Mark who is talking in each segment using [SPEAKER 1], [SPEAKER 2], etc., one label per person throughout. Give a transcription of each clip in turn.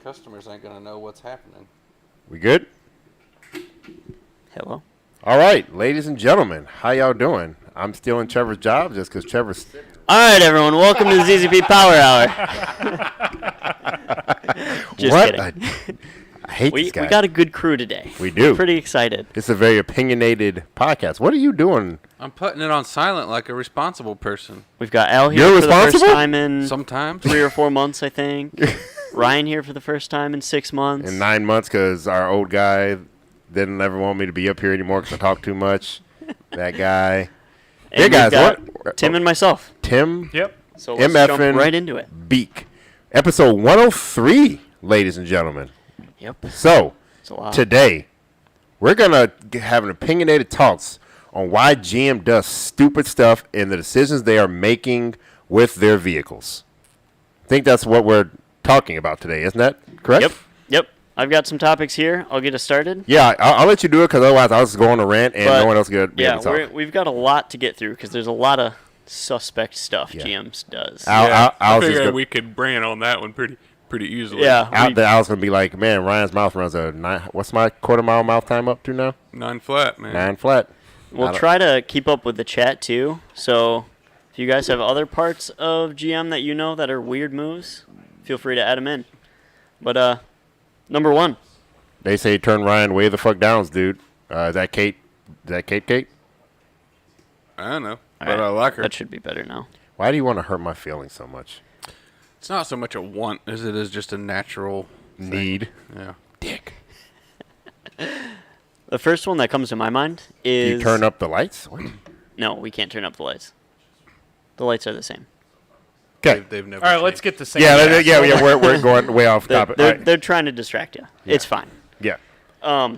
[SPEAKER 1] Customers ain't gonna know what's happening.
[SPEAKER 2] We good?
[SPEAKER 3] Hello.
[SPEAKER 2] All right, ladies and gentlemen, how y'all doing? I'm stealing Trevor's job just because Trevor's...
[SPEAKER 3] All right, everyone. Welcome to the ZZP Power Hour. Just
[SPEAKER 2] what?
[SPEAKER 3] kidding.
[SPEAKER 2] I hate this guy.
[SPEAKER 3] We got a good crew today.
[SPEAKER 2] We do.
[SPEAKER 3] I'm pretty excited.
[SPEAKER 2] It's a very opinionated podcast. What are you doing?
[SPEAKER 1] I'm putting it on silent like a responsible person.
[SPEAKER 3] We've got Al here
[SPEAKER 2] You're
[SPEAKER 3] for the first
[SPEAKER 2] responsible?
[SPEAKER 3] time in
[SPEAKER 1] Sometimes.
[SPEAKER 3] 3 or 4 months, I think. Ryan here for the first time in 6 months.
[SPEAKER 2] In 9 months because our old guy didn't ever want me to be up here anymore because I talk too much. That guy.
[SPEAKER 3] And
[SPEAKER 2] Hey, guys.
[SPEAKER 3] we've got
[SPEAKER 2] What?
[SPEAKER 3] Tim and myself.
[SPEAKER 2] Tim.
[SPEAKER 4] Yep.
[SPEAKER 3] So let's jump right into it.
[SPEAKER 2] Beak. Episode 103, ladies and gentlemen.
[SPEAKER 3] Yep.
[SPEAKER 2] So,
[SPEAKER 3] It's a lot.
[SPEAKER 2] today, we're going to have an opinionated talks on why GM does stupid stuff and the decisions they are making with their vehicles. I think that's what we're talking about today, isn't that correct?
[SPEAKER 3] Yep. I've got some topics here. I'll get us started.
[SPEAKER 2] Yeah, I'll let you do it because otherwise I was going to rant and no one else could be able to talk.
[SPEAKER 3] We've got a lot to get through because there's a lot of suspect stuff GM's does.
[SPEAKER 1] I figured we could brand on that one pretty easily.
[SPEAKER 3] Yeah.
[SPEAKER 2] I was going to be like, man, Ryan's mouth runs a 9. What's my quarter-mile mouth time up to now?
[SPEAKER 1] 9 flat, man.
[SPEAKER 2] 9 flat.
[SPEAKER 3] We'll try to keep up with the chat, too. So if you guys have other parts of GM that you know that are weird moves, feel free to add them in. But, number one.
[SPEAKER 2] They say turn Ryan way the fuck downs, dude. Is that Kate? Is that Kate?
[SPEAKER 1] I don't know, but
[SPEAKER 3] All right.
[SPEAKER 1] I like her.
[SPEAKER 3] That should be better now.
[SPEAKER 2] Why do you want to hurt my feelings so much?
[SPEAKER 1] It's not so much a want as it is just a natural
[SPEAKER 2] Need.
[SPEAKER 1] Yeah.
[SPEAKER 2] Dick.
[SPEAKER 3] The first one that comes to my mind is...
[SPEAKER 2] You turn up the lights? What?
[SPEAKER 3] No, we can't turn up the lights. The lights are the same.
[SPEAKER 2] Okay.
[SPEAKER 1] They've never
[SPEAKER 4] All right,
[SPEAKER 1] changed.
[SPEAKER 4] let's get the same.
[SPEAKER 2] Yeah. We're going way off topic. All right.
[SPEAKER 3] They're trying to distract you.
[SPEAKER 2] Yeah.
[SPEAKER 3] It's fine.
[SPEAKER 2] Yeah.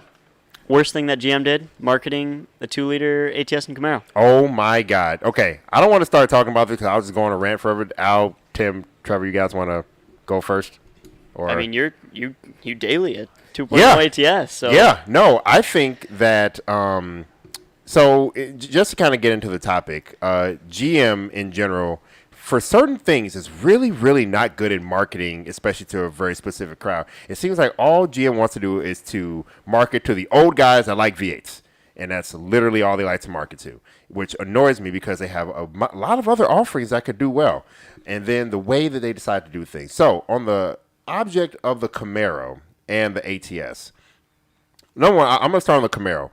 [SPEAKER 3] Worst thing that GM did, marketing the 2-liter ATS and Camaro.
[SPEAKER 2] Oh my God. Okay. I don't want to start talking about this because I was just going to rant forever. Al, Tim, Trevor, you guys want to go first? Or
[SPEAKER 3] I mean, you daily at 2.0
[SPEAKER 2] Yeah.
[SPEAKER 3] ATS. So
[SPEAKER 2] Yeah. No, I think that just to kind of get into the topic, GM in general, for certain things, is really, really not good at marketing, especially to a very specific crowd. It seems like all GM wants to do is to market to the old guys that like V8s. And that's literally all they like to market to, which annoys me because they have a lot of other offerings that could do well. And then the way that they decide to do things. So on the object of the Camaro and the ATS, number one, I'm going to start on the Camaro.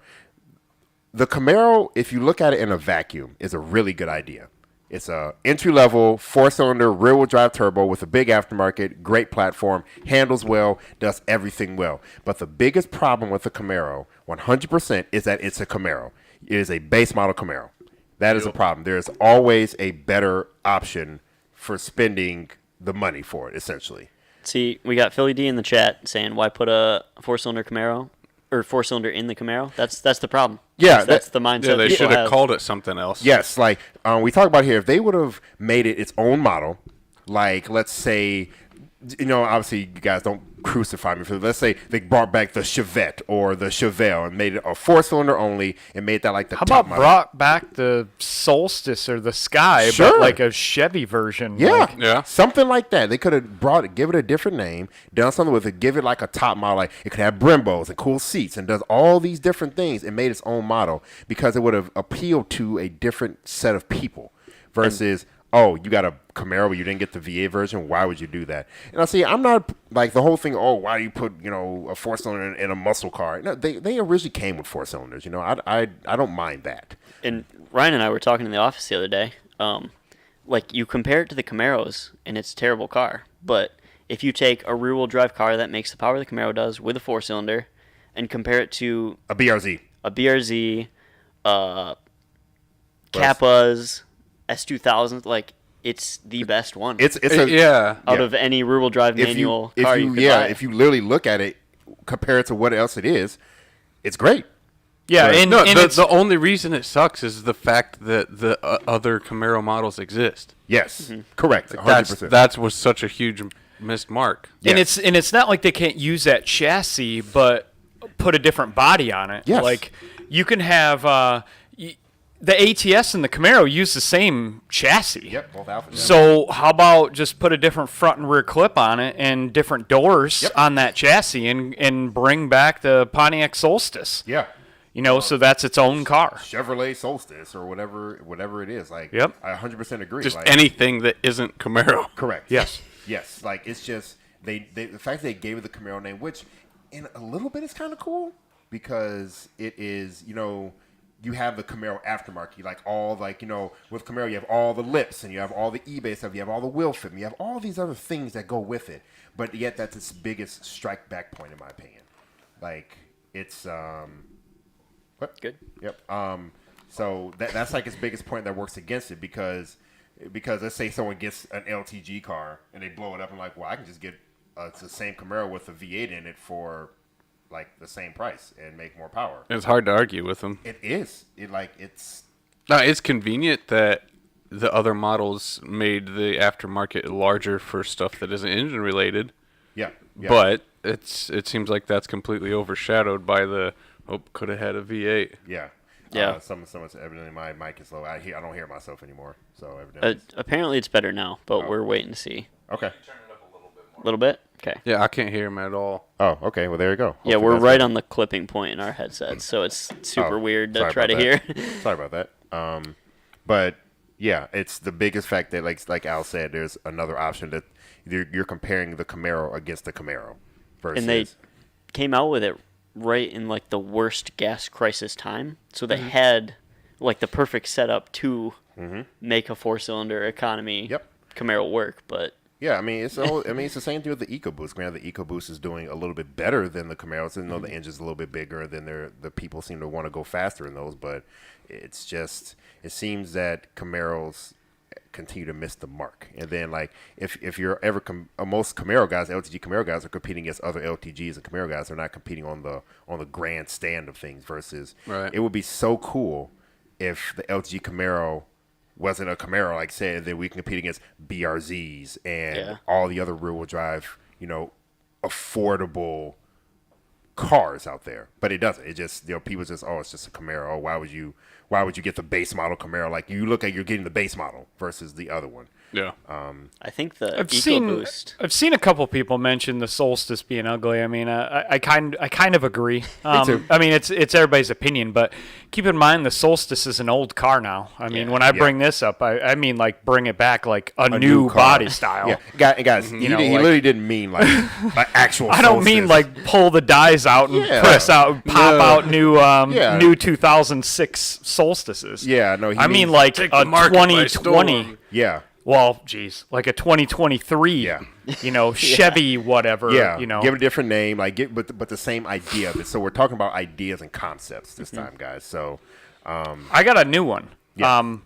[SPEAKER 2] The Camaro, if you look at it in a vacuum, is a really good idea. It's a entry-level, 4-cylinder, rear-wheel drive turbo with a big aftermarket, great platform, handles well, does everything well. But the biggest problem with the Camaro, 100%, is that it's a Camaro. It is a base model Camaro. That is a problem. There is always a better option for spending the money for it, essentially.
[SPEAKER 3] See, we got Philly D in the chat saying, why put a 4-cylinder Camaro or 4-cylinder in the Camaro? That's the problem.
[SPEAKER 2] Yeah,
[SPEAKER 3] That's the mindset.
[SPEAKER 1] Yeah, they
[SPEAKER 3] people
[SPEAKER 1] should have
[SPEAKER 3] have.
[SPEAKER 1] called it something else.
[SPEAKER 2] Yes, like we talk about here, if they would have made it its own model, like let's say, obviously you guys don't crucify me for this. Let's say they brought back the Chevette or the Chevelle and made it a 4-cylinder only and made that like the
[SPEAKER 4] How
[SPEAKER 2] top
[SPEAKER 4] about
[SPEAKER 2] model.
[SPEAKER 4] brought back the Solstice or the Sky,
[SPEAKER 2] Sure.
[SPEAKER 4] but like a Chevy version?
[SPEAKER 2] Yeah,
[SPEAKER 4] Like,
[SPEAKER 1] Yeah.
[SPEAKER 2] something like that. They could have give it a different name, done something with it, give it like a top model. Like it could have Brembos and cool seats and does all these different things and made its own model because it would have appealed to a different set of people versus, oh, you got a Camaro, but you didn't get the V8 version. Why would you do that? And I see, I'm not like the whole thing. Oh, why do you put a 4-cylinder in a muscle car? No, they originally came with 4 cylinders. I don't mind that.
[SPEAKER 3] And Ryan and I were talking in the office the other day. Like, you compare it to the Camaros, and it's a terrible car. But if you take a rear-wheel drive car that makes the power the Camaro does with a 4-cylinder and compare it to
[SPEAKER 2] A BRZ.
[SPEAKER 3] a BRZ, Kappa's, S2000, like, it's the best one
[SPEAKER 2] It's
[SPEAKER 3] out of any rear-wheel drive manual car you could buy.
[SPEAKER 2] If you literally look at it, compare it to what else it is, it's great.
[SPEAKER 4] yeah,
[SPEAKER 2] Right.
[SPEAKER 4] and,
[SPEAKER 1] No,
[SPEAKER 4] and it's
[SPEAKER 1] the only reason it sucks is the fact that the other Camaro models exist.
[SPEAKER 2] Yes, correct. 100%.
[SPEAKER 1] That was such a huge missed mark.
[SPEAKER 4] and
[SPEAKER 2] Yes.
[SPEAKER 4] it's not like they can't use that chassis, but put a different body on it.
[SPEAKER 2] Yes.
[SPEAKER 4] Like you can have the ATS and the Camaro use the same chassis.
[SPEAKER 2] Yep, both Alpha.
[SPEAKER 4] So how about just put a different front and rear clip on it and different doors
[SPEAKER 2] Yep.
[SPEAKER 4] on that chassis and bring back the Pontiac Solstice?
[SPEAKER 2] Yeah.
[SPEAKER 4] So that's its own car.
[SPEAKER 2] Chevrolet Solstice or whatever it is. Like,
[SPEAKER 4] Yep.
[SPEAKER 2] I 100% agree.
[SPEAKER 1] Just
[SPEAKER 2] like,
[SPEAKER 1] anything that isn't Camaro.
[SPEAKER 2] Correct.
[SPEAKER 4] Yes.
[SPEAKER 2] Yes. Like, it's just the fact that they gave it the Camaro name, which in a little bit is kind of cool because it is, you have the Camaro aftermarket, with Camaro you have all the lips and you have all the eBay stuff, you have all the wheel fit, and you have all these other things that go with it. But yet that's its biggest strike back point in my opinion. Like, it's what?
[SPEAKER 3] Good.
[SPEAKER 2] Yep. So that's like its biggest point that works against it because let's say someone gets an LTG car and they blow it up and like, well, I can just get it's the same Camaro with a V8 in it for like the same price and make more power.
[SPEAKER 1] It's hard to argue with them.
[SPEAKER 2] It is. It's.
[SPEAKER 1] No, it's convenient that the other models made the aftermarket larger for stuff that isn't engine related.
[SPEAKER 2] Yeah.
[SPEAKER 1] But it seems like that's completely overshadowed by the could have had a V8.
[SPEAKER 2] Yeah.
[SPEAKER 3] Yeah.
[SPEAKER 2] Someone's evidently my mic is low. I don't hear myself anymore. So evidently.
[SPEAKER 3] Apparently it's better now, but we're waiting to see.
[SPEAKER 2] Okay.
[SPEAKER 3] A little bit? Okay.
[SPEAKER 1] Yeah, I can't hear him at all.
[SPEAKER 2] Oh, okay. Well, there you go.
[SPEAKER 3] Yeah,
[SPEAKER 2] Hopefully
[SPEAKER 3] we're
[SPEAKER 2] that's
[SPEAKER 3] right
[SPEAKER 2] good.
[SPEAKER 3] on the clipping point in our headsets, so it's super
[SPEAKER 2] Oh,
[SPEAKER 3] weird to
[SPEAKER 2] sorry
[SPEAKER 3] try
[SPEAKER 2] about
[SPEAKER 3] to
[SPEAKER 2] that.
[SPEAKER 3] hear.
[SPEAKER 2] Sorry about that. But yeah, it's the biggest fact that like Al said, there's another option that you're comparing the Camaro against the Camaro versus.
[SPEAKER 3] And they came out with it right in like the worst gas crisis time, so they had like the perfect setup to make a 4-cylinder economy Camaro work. But
[SPEAKER 2] yeah, I mean it's the same thing with the EcoBoost. Granted, the EcoBoost is doing a little bit better than the Camaros. Even though the engine's a little bit bigger, than the people seem to want to go faster in those. But it's just it seems that Camaros continue to miss the mark. And then like if you're ever most Camaro guys, LTG Camaro guys are competing against other LTGs and Camaro guys. They're not competing on the grandstand of things. Versus it would be so cool if the LTG Camaro wasn't a Camaro, like said, that we can compete against BRZs and all the other rear-wheel drive, affordable cars out there. But it doesn't. It just, people just, it's just a Camaro. Oh, why would you get the base model Camaro? Like, you look at you're getting the base model versus the other one.
[SPEAKER 1] Yeah.
[SPEAKER 3] I think the
[SPEAKER 4] I've seen a couple people mention the Solstice being ugly. I mean, I kind of agree.
[SPEAKER 2] Me too.
[SPEAKER 4] I mean, it's everybody's opinion, but keep in mind the Solstice is an old car now. I mean, when I bring this up, I mean like bring it back like a new
[SPEAKER 2] car.
[SPEAKER 4] body style.
[SPEAKER 2] Yeah, guys, he literally didn't mean like actual.
[SPEAKER 4] I don't mean like pull the dies out and press out, pop out new 2006 Solstices.
[SPEAKER 2] Yeah, no.
[SPEAKER 4] I mean like a 2020.
[SPEAKER 2] Yeah.
[SPEAKER 4] Well, geez, like a 2023, Chevy, whatever.
[SPEAKER 2] Yeah, give it a
[SPEAKER 4] Mm-hmm.
[SPEAKER 2] different name, but the same idea of it. So we're talking about ideas and concepts this time, guys. So,
[SPEAKER 4] I got a new one.
[SPEAKER 2] Yeah.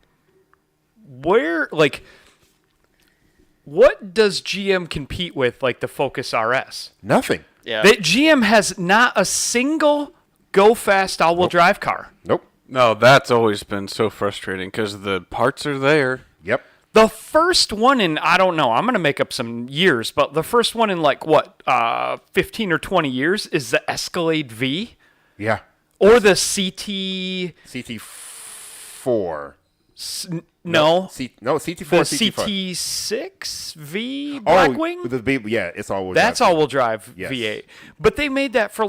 [SPEAKER 4] What does GM compete with, like the Focus RS?
[SPEAKER 2] Nothing.
[SPEAKER 3] Yeah.
[SPEAKER 4] GM has not a single go-fast all-wheel drive car.
[SPEAKER 2] Nope.
[SPEAKER 1] No, that's always been so frustrating because the parts are there.
[SPEAKER 2] Yep.
[SPEAKER 4] The first one in, I don't know, I'm going to make up some years, but the first one in 15 or 20 years is the Escalade V
[SPEAKER 2] Yeah.
[SPEAKER 4] or the CT...
[SPEAKER 2] CT4.
[SPEAKER 4] No.
[SPEAKER 2] CT4.
[SPEAKER 4] The
[SPEAKER 2] CT5.
[SPEAKER 4] CT6V Blackwing?
[SPEAKER 2] Yeah, it's all-wheel drive.
[SPEAKER 4] That's all-wheel drive
[SPEAKER 2] Yes.
[SPEAKER 4] V8. But they made that for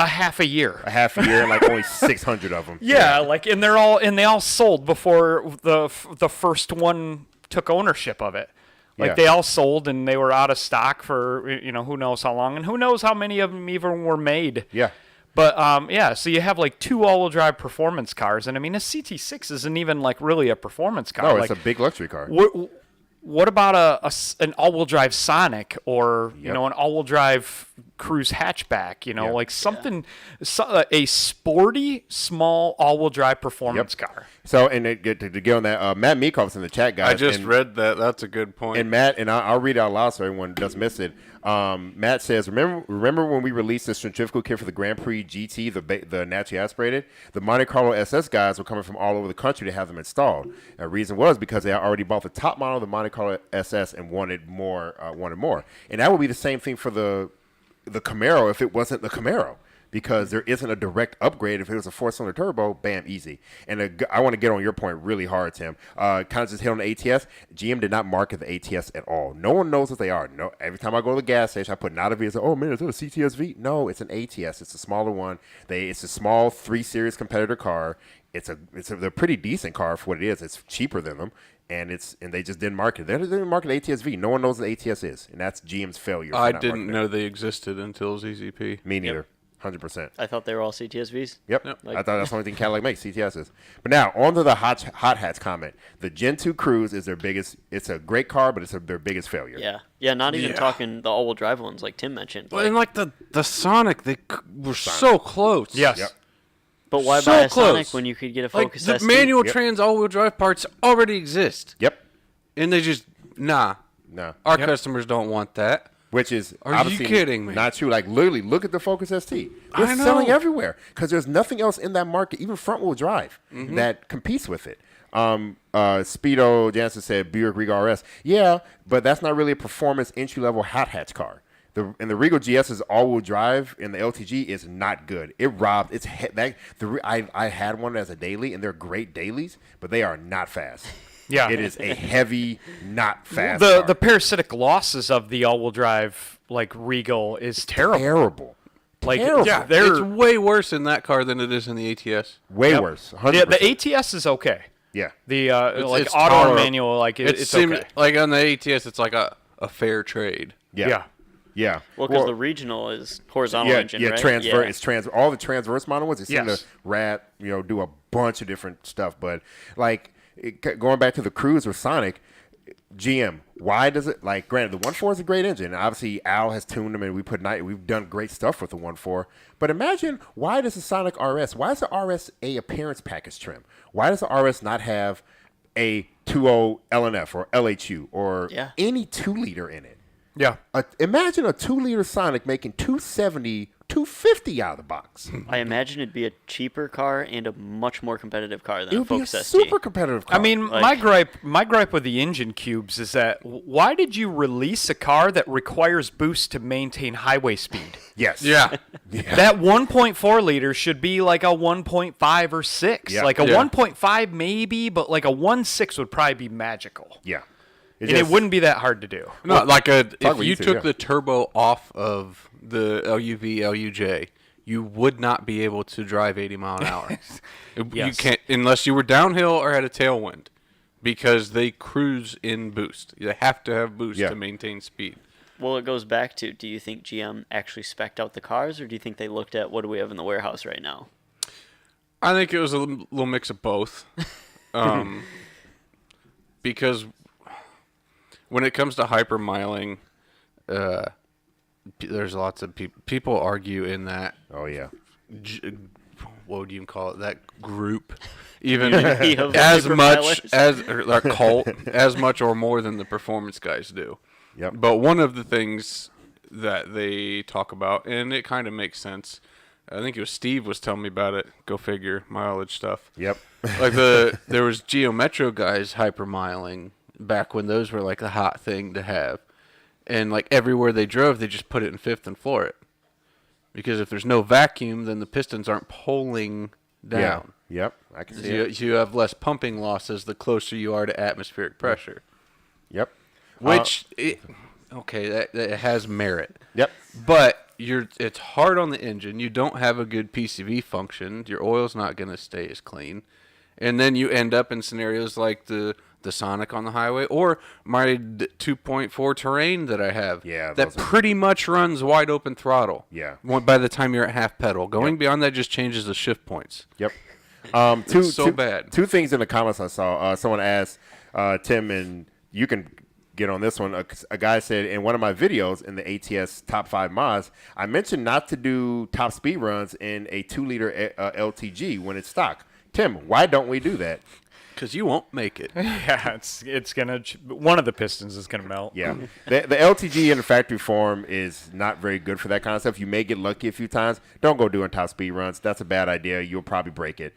[SPEAKER 4] a half a year.
[SPEAKER 2] A half a year and only 600 of them.
[SPEAKER 4] Yeah, and they all sold before the first one took ownership of it. They all sold and they were out of stock for who knows how long and who knows how many of them even were made.
[SPEAKER 2] Yeah.
[SPEAKER 4] But so you have two all-wheel drive performance cars, and I mean a CT6 isn't even really a performance car.
[SPEAKER 2] No, it's a big luxury car.
[SPEAKER 4] What about an all-wheel drive Sonic or an all-wheel drive Cruise hatchback? Something, a sporty small all-wheel drive performance car.
[SPEAKER 2] So and to get on that, Matt Meekoff's in the chat, guys.
[SPEAKER 1] I just read that. That's a good point.
[SPEAKER 2] And Matt, and I'll read it out loud so everyone doesn't miss it. Matt says, remember when we released the centrifugal kit for the Grand Prix GT, the naturally aspirated? The Monte Carlo SS guys were coming from all over the country to have them installed. And the reason was because they already bought the top model of the Monte Carlo SS and wanted more. And that would be the same thing for the Camaro if it wasn't the Camaro. because there isn't a direct upgrade. If it was a 4-cylinder turbo, bam, easy. And I want to get on your point really hard, Tim. Kind of just hit on the ATS. GM did not market the ATS at all. No one knows what they are. No, every time I go to the gas station, I put not a V. It's like, oh man, is that a CTSV? No, it's an ATS. It's a smaller one. It's a small 3 Series competitor car. They're a pretty decent car for what it is. It's cheaper than them. And they just didn't market it. They didn't market ATS-V. No one knows what ATS is, and that's GM's failure.
[SPEAKER 1] I didn't know they existed until ZZP.
[SPEAKER 2] Me neither. 100%.
[SPEAKER 3] I thought they were all CTSVs.
[SPEAKER 2] Yep. I thought that's the only thing Cadillac makes, CTSs. But now, on to the hot hats comment. The Gen 2 Cruise is their biggest. It's a great car, but it's their biggest failure.
[SPEAKER 3] Yeah. Not even talking the all-wheel drive ones like Tim mentioned.
[SPEAKER 1] Well, and like the Sonic, they were so close.
[SPEAKER 4] Yes.
[SPEAKER 2] Yep.
[SPEAKER 3] But why
[SPEAKER 1] So
[SPEAKER 3] buy a
[SPEAKER 1] close.
[SPEAKER 3] Sonic when you could get a
[SPEAKER 1] Like
[SPEAKER 3] Focus
[SPEAKER 1] the
[SPEAKER 3] ST?
[SPEAKER 1] manual trans all-wheel drive parts already exist.
[SPEAKER 2] Yep.
[SPEAKER 1] And they just
[SPEAKER 2] No.
[SPEAKER 1] Our customers don't want that.
[SPEAKER 2] Which is
[SPEAKER 1] Are you
[SPEAKER 2] obviously
[SPEAKER 1] kidding me?
[SPEAKER 2] not true. Like, literally, look at the Focus ST. They're
[SPEAKER 1] I know.
[SPEAKER 2] selling everywhere because there's nothing else in that market, even front-wheel drive, that competes with it. Speedo Jansen said Buick Regal RS. Yeah, but that's not really a performance entry-level hot hatch car. The Regal GS's all-wheel drive in the LTG is not good. It robbed. I had one as a daily, and they're great dailies, but they are not fast.
[SPEAKER 4] Yeah.
[SPEAKER 2] It is a heavy, not fast
[SPEAKER 4] The
[SPEAKER 2] car.
[SPEAKER 4] parasitic losses of the all-wheel drive like Regal is terrible.
[SPEAKER 2] Terrible.
[SPEAKER 4] Like
[SPEAKER 2] Terrible.
[SPEAKER 4] yeah,
[SPEAKER 1] It's
[SPEAKER 4] they're
[SPEAKER 1] way worse in that car than it is in the ATS.
[SPEAKER 2] Way worse. 100%.
[SPEAKER 4] yeah, the ATS is okay.
[SPEAKER 2] Yeah.
[SPEAKER 4] The
[SPEAKER 1] it's
[SPEAKER 4] auto
[SPEAKER 1] tolerable.
[SPEAKER 4] manual like it's okay.
[SPEAKER 1] Like on the ATS, it's like a fair trade.
[SPEAKER 2] Yeah. Yeah.
[SPEAKER 3] Well, because the regional is horizontal engine, right?
[SPEAKER 2] transfer. It's all the transverse model ones. They seem
[SPEAKER 4] Yes.
[SPEAKER 2] to do a bunch of different stuff. But like going back to the Cruise or Sonic, GM. Why does it like? Granted, the 1.4 is a great engine. Obviously, Al has tuned them, and we've done great stuff with the 1.4. But imagine why does the Sonic RS? Why is the RS a appearance package trim? Why does the RS not have a 2.0 LNF or LHU or any 2-liter in it?
[SPEAKER 4] Yeah.
[SPEAKER 2] Imagine a 2-liter Sonic making 270, 250 out of the box.
[SPEAKER 3] I imagine it'd be a cheaper car and a much more competitive car than
[SPEAKER 2] It
[SPEAKER 3] a
[SPEAKER 2] would be a
[SPEAKER 3] Focus ST.
[SPEAKER 2] super competitive car.
[SPEAKER 4] I mean, my gripe with the engine cubes is that why did you release a car that requires boost to maintain highway speed?
[SPEAKER 2] yes.
[SPEAKER 1] Yeah.
[SPEAKER 4] That 1.4 liter should be like a 1.5 or 6.
[SPEAKER 2] Yeah.
[SPEAKER 4] Like a
[SPEAKER 1] Yeah.
[SPEAKER 4] 1.5 maybe, but like a 1.6 would probably be magical.
[SPEAKER 2] Yeah.
[SPEAKER 4] And it wouldn't be that hard to do.
[SPEAKER 1] No, like if
[SPEAKER 2] with
[SPEAKER 1] you
[SPEAKER 2] you two,
[SPEAKER 1] took
[SPEAKER 2] yeah.
[SPEAKER 1] the turbo off of the LUV, LUJ, you would not be able to drive 80 mile an hour. You
[SPEAKER 4] Yes.
[SPEAKER 1] can't unless you were downhill or had a tailwind, because they cruise in boost. They have to have boost
[SPEAKER 2] Yeah.
[SPEAKER 1] to maintain speed.
[SPEAKER 3] Well, it goes back to, do you think GM actually spec'd out the cars, or do you think they looked at what do we have in the warehouse right now?
[SPEAKER 1] I think it was a little mix of both. Because when it comes to hypermiling, there's lots of people argue in that.
[SPEAKER 2] Oh, yeah.
[SPEAKER 1] What would you call it? That group, even
[SPEAKER 3] Community of
[SPEAKER 1] as much
[SPEAKER 3] hypermilers.
[SPEAKER 1] as or cult, as much or more than the performance guys do.
[SPEAKER 2] Yep.
[SPEAKER 1] But one of the things that they talk about, and it kind of makes sense. I think it was Steve was telling me about it. Go figure, mileage stuff.
[SPEAKER 2] Yep.
[SPEAKER 1] Like there was Geo Metro guys hypermiling back when those were like the hot thing to have, and like everywhere they drove, they just put it in fifth and floor it, because if there's no vacuum, then the pistons aren't pulling down.
[SPEAKER 2] Yeah. Yep. I can see
[SPEAKER 1] You,
[SPEAKER 2] it.
[SPEAKER 1] you have less pumping losses the closer you are to atmospheric pressure,
[SPEAKER 2] Yep.
[SPEAKER 1] which that has merit.
[SPEAKER 2] Yep.
[SPEAKER 1] But it's hard on the engine. You don't have a good PCV function. Your oil's not going to stay as clean. And then you end up in scenarios like the Sonic on the highway, or my 2.4 Terrain that I have.
[SPEAKER 2] Yeah,
[SPEAKER 1] that
[SPEAKER 2] those are-
[SPEAKER 1] pretty much runs wide open throttle.
[SPEAKER 2] Yeah.
[SPEAKER 1] By the time you're at half pedal. Going beyond that just changes the shift points.
[SPEAKER 2] Yep.
[SPEAKER 1] Bad.
[SPEAKER 2] Two things in the comments I saw. Someone asked Tim, and you can get on this one. A guy said in one of my videos in the ATS top 5 mods, I mentioned not to do top speed runs in a 2-liter LTG when it's stock. Tim, why don't we do that?
[SPEAKER 1] Because you won't make it.
[SPEAKER 4] Yeah, it's gonna one of the pistons is gonna melt.
[SPEAKER 2] Yeah. The LTG in the factory form is not very good for that kind of stuff. You may get lucky a few times. Don't go doing top speed runs. That's a bad idea. You'll probably break it.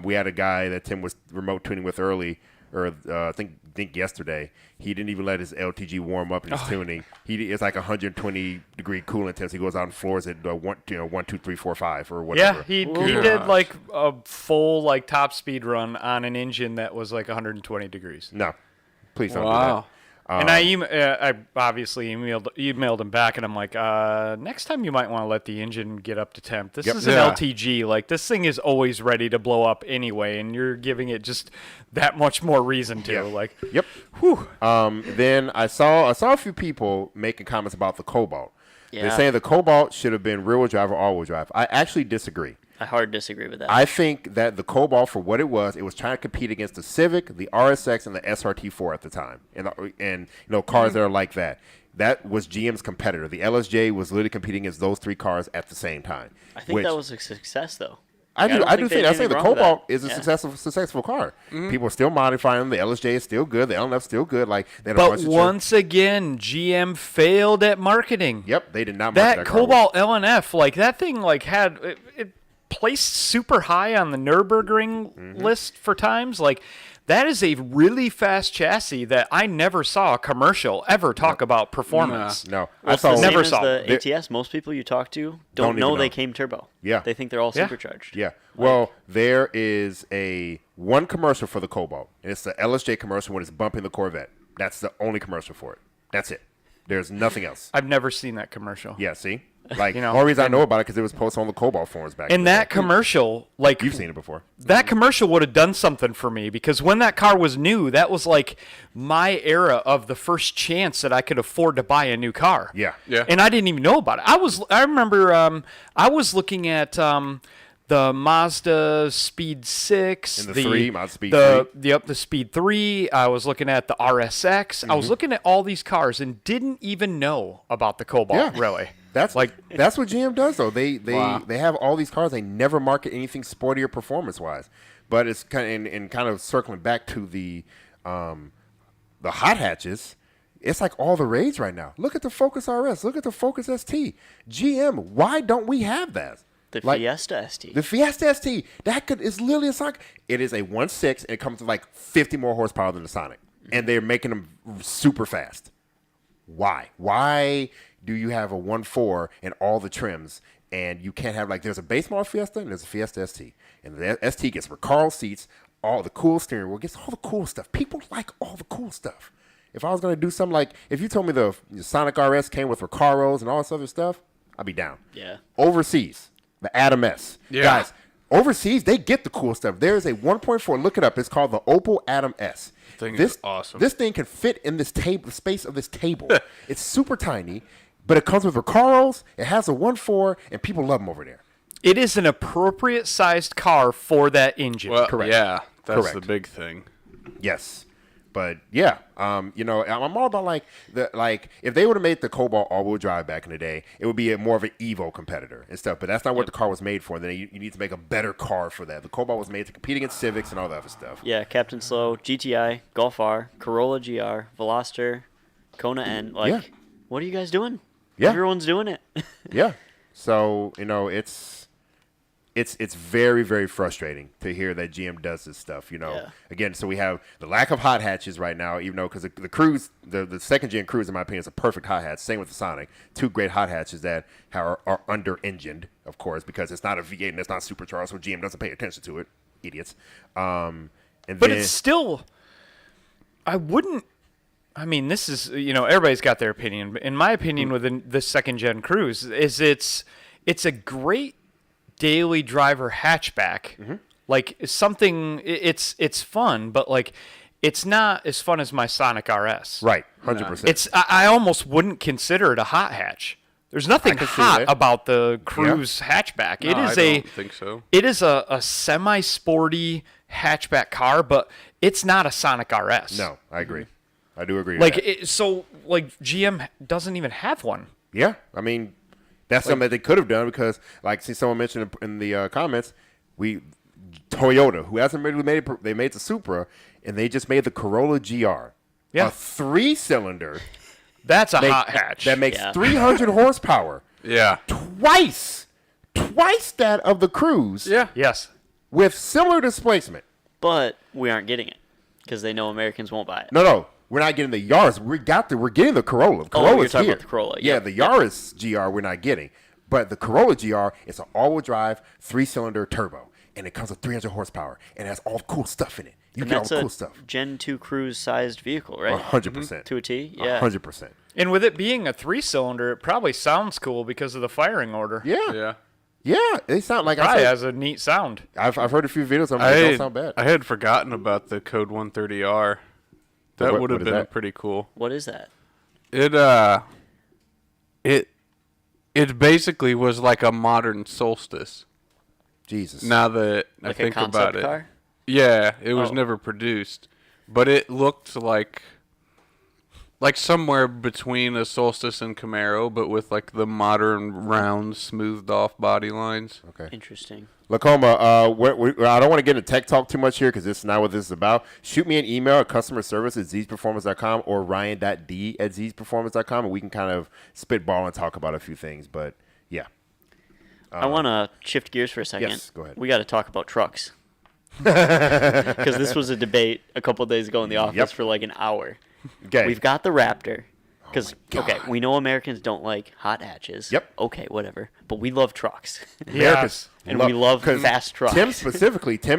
[SPEAKER 2] We had a guy that Tim was remote tuning with early or I think yesterday, he didn't even let his LTG warm up in his tuning. It's like 120 degree coolant temps. He goes out and floors it 1, 2, 3, 4, 5 or whatever.
[SPEAKER 4] Yeah, he did like a full like top speed run on an engine that was like 120 degrees.
[SPEAKER 2] No, please don't do
[SPEAKER 1] Wow.
[SPEAKER 2] that.
[SPEAKER 4] And I obviously emailed him back, and I'm like, next time you might want to let the engine get up to temp. This is an LTG. Like, this thing is always ready to blow up anyway, and you're giving it just that much more reason to.
[SPEAKER 2] Yeah.
[SPEAKER 4] Like,
[SPEAKER 2] Yep.
[SPEAKER 4] whew.
[SPEAKER 2] Then I saw a few people making comments about the Cobalt.
[SPEAKER 3] Yeah.
[SPEAKER 2] They're saying the Cobalt should have been rear-wheel drive or all-wheel drive. I actually disagree.
[SPEAKER 3] I hard disagree with that.
[SPEAKER 2] I think that the Cobalt, for what it was trying to compete against the Civic, the RSX, and the SRT4 at the time, and cars that are like that. That was GM's competitor. The LSJ was literally competing against those 3 cars at the same time.
[SPEAKER 3] I think that was a success, though.
[SPEAKER 2] I do think I say the Cobalt is a
[SPEAKER 3] Yeah.
[SPEAKER 2] successful car. People are still modifying them. The LSJ is still good. The LNF is still good. Like, they had a
[SPEAKER 4] But
[SPEAKER 2] bunch of
[SPEAKER 4] once again, GM failed at marketing.
[SPEAKER 2] Yep, they did not market
[SPEAKER 4] That
[SPEAKER 2] car well.
[SPEAKER 4] Cobalt LNF, like that thing, like had it placed super high on the Nürburgring list for times. Like, that is a really fast chassis that I never saw a commercial ever talk about performance.
[SPEAKER 2] No,
[SPEAKER 3] Well, it's
[SPEAKER 2] I
[SPEAKER 3] the
[SPEAKER 2] saw
[SPEAKER 3] same
[SPEAKER 4] Never
[SPEAKER 3] as
[SPEAKER 4] saw
[SPEAKER 3] the
[SPEAKER 2] it.
[SPEAKER 3] ATS. Most people you talk to
[SPEAKER 2] Don't
[SPEAKER 3] don't
[SPEAKER 2] even
[SPEAKER 3] know
[SPEAKER 2] know.
[SPEAKER 3] they came turbo.
[SPEAKER 2] Yeah.
[SPEAKER 3] They think they're all
[SPEAKER 4] Yeah.
[SPEAKER 3] supercharged.
[SPEAKER 2] Yeah. Well, there is one commercial for the Cobalt, and it's the LSJ commercial when it's bumping the Corvette. That's the only commercial for it. That's it. There's nothing else.
[SPEAKER 4] I've never seen that commercial.
[SPEAKER 2] Yeah, see? Like,
[SPEAKER 4] You know,
[SPEAKER 2] the only reason I know about it because it was posted on the Cobalt forums back
[SPEAKER 4] And
[SPEAKER 2] in the
[SPEAKER 4] that
[SPEAKER 2] day.
[SPEAKER 4] commercial, like,
[SPEAKER 2] You've seen it before.
[SPEAKER 4] that commercial would have done something for me, because when that car was new, that was like my era of the first chance that I could afford to buy a new car.
[SPEAKER 2] Yeah.
[SPEAKER 1] Yeah.
[SPEAKER 4] And I didn't even know about it. I remember I was looking at the Mazda Speed 6,
[SPEAKER 2] And the 3, Mazda Speed
[SPEAKER 4] the Speed 3. I was looking at the RSX. I was looking at all these cars and didn't even know about the Cobalt, really.
[SPEAKER 2] That's what GM does though. They
[SPEAKER 1] Wow.
[SPEAKER 2] they have all these cars. They never market anything sporty or performance wise. But it's kind of, and kind of circling back to the hot hatches. It's like all the rage right now. Look at the Focus RS. Look at the Focus ST. GM, why don't we have that?
[SPEAKER 3] The
[SPEAKER 2] Like,
[SPEAKER 3] Fiesta ST.
[SPEAKER 2] The Fiesta ST, is literally a Sonic. It is a 1.6, and it comes with like 50 more horsepower than the Sonic. And they're making them super fast. Why? Why do you have a 1.4 and all the trims, and you can't have, like, there's a base model Fiesta and there's a Fiesta ST. And the ST gets Recaro seats, all the cool steering wheel, gets all the cool stuff. People like all the cool stuff. If I was going to do something like, if you told me the Sonic RS came with Recaros and all this other stuff, I'd be down.
[SPEAKER 3] Yeah.
[SPEAKER 2] Overseas, the Atom S.
[SPEAKER 1] Yeah.
[SPEAKER 2] Guys, overseas, they get the cool stuff. There is a 1.4, look it up. It's called the Opel Atom S.
[SPEAKER 1] Thing is awesome.
[SPEAKER 2] This thing can fit in this table, the space of this table. It's super tiny, but it comes with Recaros. It has a 1.4, and people love them over there.
[SPEAKER 4] It is an appropriate sized car for that engine.
[SPEAKER 1] Well,
[SPEAKER 2] Correct.
[SPEAKER 1] yeah, that's
[SPEAKER 2] Correct.
[SPEAKER 1] the big thing.
[SPEAKER 2] Yes. But yeah, I'm all about like if they would have made the Cobalt all-wheel drive back in the day, it would be more of an Evo competitor and stuff. But that's not what the car was made for. Then you need to make a better car for that. The Cobalt was made to compete against Civics and all that other stuff.
[SPEAKER 3] Yeah, Captain Slow, GTI, Golf R, Corolla GR, Veloster, Kona N. Like,
[SPEAKER 2] Yeah.
[SPEAKER 3] what are you guys doing?
[SPEAKER 2] Yeah.
[SPEAKER 3] Everyone's doing it.
[SPEAKER 2] Yeah. So it's very, very frustrating to hear that GM does this stuff.
[SPEAKER 3] Yeah.
[SPEAKER 2] Again, so we have the lack of hot hatches right now, even though because the Cruise, the second gen Cruise, in my opinion, is a perfect hot hatch. Same with the Sonic, 2 great hot hatches that are under engined, of course, because it's not a V8 and it's not supercharged, so GM doesn't pay attention to it. Idiots.
[SPEAKER 4] But
[SPEAKER 2] Then,
[SPEAKER 4] it's still, this is, everybody's got their opinion. But in my opinion, within the second gen Cruise, is it's a great daily driver hatchback. Like something, it's fun, but like it's not as fun as my Sonic RS.
[SPEAKER 2] right, 100%.
[SPEAKER 4] It's I almost wouldn't consider it a hot hatch. There's nothing
[SPEAKER 2] can see
[SPEAKER 4] hot
[SPEAKER 2] that.
[SPEAKER 4] about the Cruise hatchback.
[SPEAKER 1] No, I don't think so.
[SPEAKER 4] It is a semi-sporty hatchback car, but it's not a Sonic RS.
[SPEAKER 2] No, I agree. I do agree.
[SPEAKER 4] Like
[SPEAKER 2] with that.
[SPEAKER 4] GM doesn't even have one.
[SPEAKER 2] Yeah, I mean, that's something that they could have done because, like, see, someone mentioned in the comments, Toyota, who hasn't really made it, they made the Supra, and they just made the Corolla GR,
[SPEAKER 4] Yeah.
[SPEAKER 2] a 3-cylinder
[SPEAKER 4] That's a hot hatch.
[SPEAKER 2] that makes
[SPEAKER 3] Yeah.
[SPEAKER 2] 300 horsepower,
[SPEAKER 1] Yeah.
[SPEAKER 2] twice that of the Cruise,
[SPEAKER 1] Yeah.
[SPEAKER 4] Yes.
[SPEAKER 2] with similar displacement.
[SPEAKER 3] But we aren't getting it. Because they know Americans won't buy it.
[SPEAKER 2] No. We're not getting the Yaris. We're getting the Corolla. Corolla's
[SPEAKER 3] you're talking
[SPEAKER 2] here.
[SPEAKER 3] about the Corolla.
[SPEAKER 2] Yeah,
[SPEAKER 3] Yep.
[SPEAKER 2] the Yaris GR we're not getting. But the Corolla GR is an all-wheel drive, 3-cylinder turbo. And it comes with 300 horsepower. And it has all the cool stuff in it. You get all the cool stuff.
[SPEAKER 3] Gen 2 Cruise-sized vehicle, right?
[SPEAKER 2] 100%.
[SPEAKER 3] To a T? Yeah.
[SPEAKER 2] 100%.
[SPEAKER 4] And with it being a 3-cylinder, it probably sounds cool because of the firing order.
[SPEAKER 2] Yeah. Yeah, they sound like
[SPEAKER 4] Probably
[SPEAKER 2] I said.
[SPEAKER 4] has a neat sound.
[SPEAKER 2] I've heard a few videos. They don't sound bad.
[SPEAKER 1] I had forgotten about the Code 130R. That would have
[SPEAKER 2] what is
[SPEAKER 1] been
[SPEAKER 2] that?
[SPEAKER 1] pretty cool.
[SPEAKER 3] What is that?
[SPEAKER 1] It basically was like a modern Solstice.
[SPEAKER 2] Jesus.
[SPEAKER 1] Now that
[SPEAKER 3] Like
[SPEAKER 1] I think
[SPEAKER 3] a concept
[SPEAKER 1] about it.
[SPEAKER 3] car?
[SPEAKER 1] Yeah, it was
[SPEAKER 3] Oh.
[SPEAKER 1] never produced, but it looked like somewhere between a Solstice and Camaro, but with like the modern round, smoothed off body lines.
[SPEAKER 2] Okay.
[SPEAKER 3] Interesting.
[SPEAKER 2] Lacoma, I don't want to get into tech talk too much here because this is not what this is about. Shoot me an email at customerservice@ZZPerformance.com or ryan.d@ZZPerformance.com, and we can kind of spitball and talk about a few things. But yeah.
[SPEAKER 3] I want to shift gears for a second.
[SPEAKER 2] Yes, go ahead.
[SPEAKER 3] We got to talk about trucks. Because this was a debate a couple of days ago in the office for like an hour.
[SPEAKER 2] Okay.
[SPEAKER 3] We've got the Raptor. Because,
[SPEAKER 2] my
[SPEAKER 3] okay,
[SPEAKER 2] God.
[SPEAKER 3] we know Americans don't like hot hatches.
[SPEAKER 2] Yep.
[SPEAKER 3] Okay, whatever. But we love trucks.
[SPEAKER 2] America's
[SPEAKER 3] And we love
[SPEAKER 2] 'cause
[SPEAKER 3] fast trucks.
[SPEAKER 2] Tim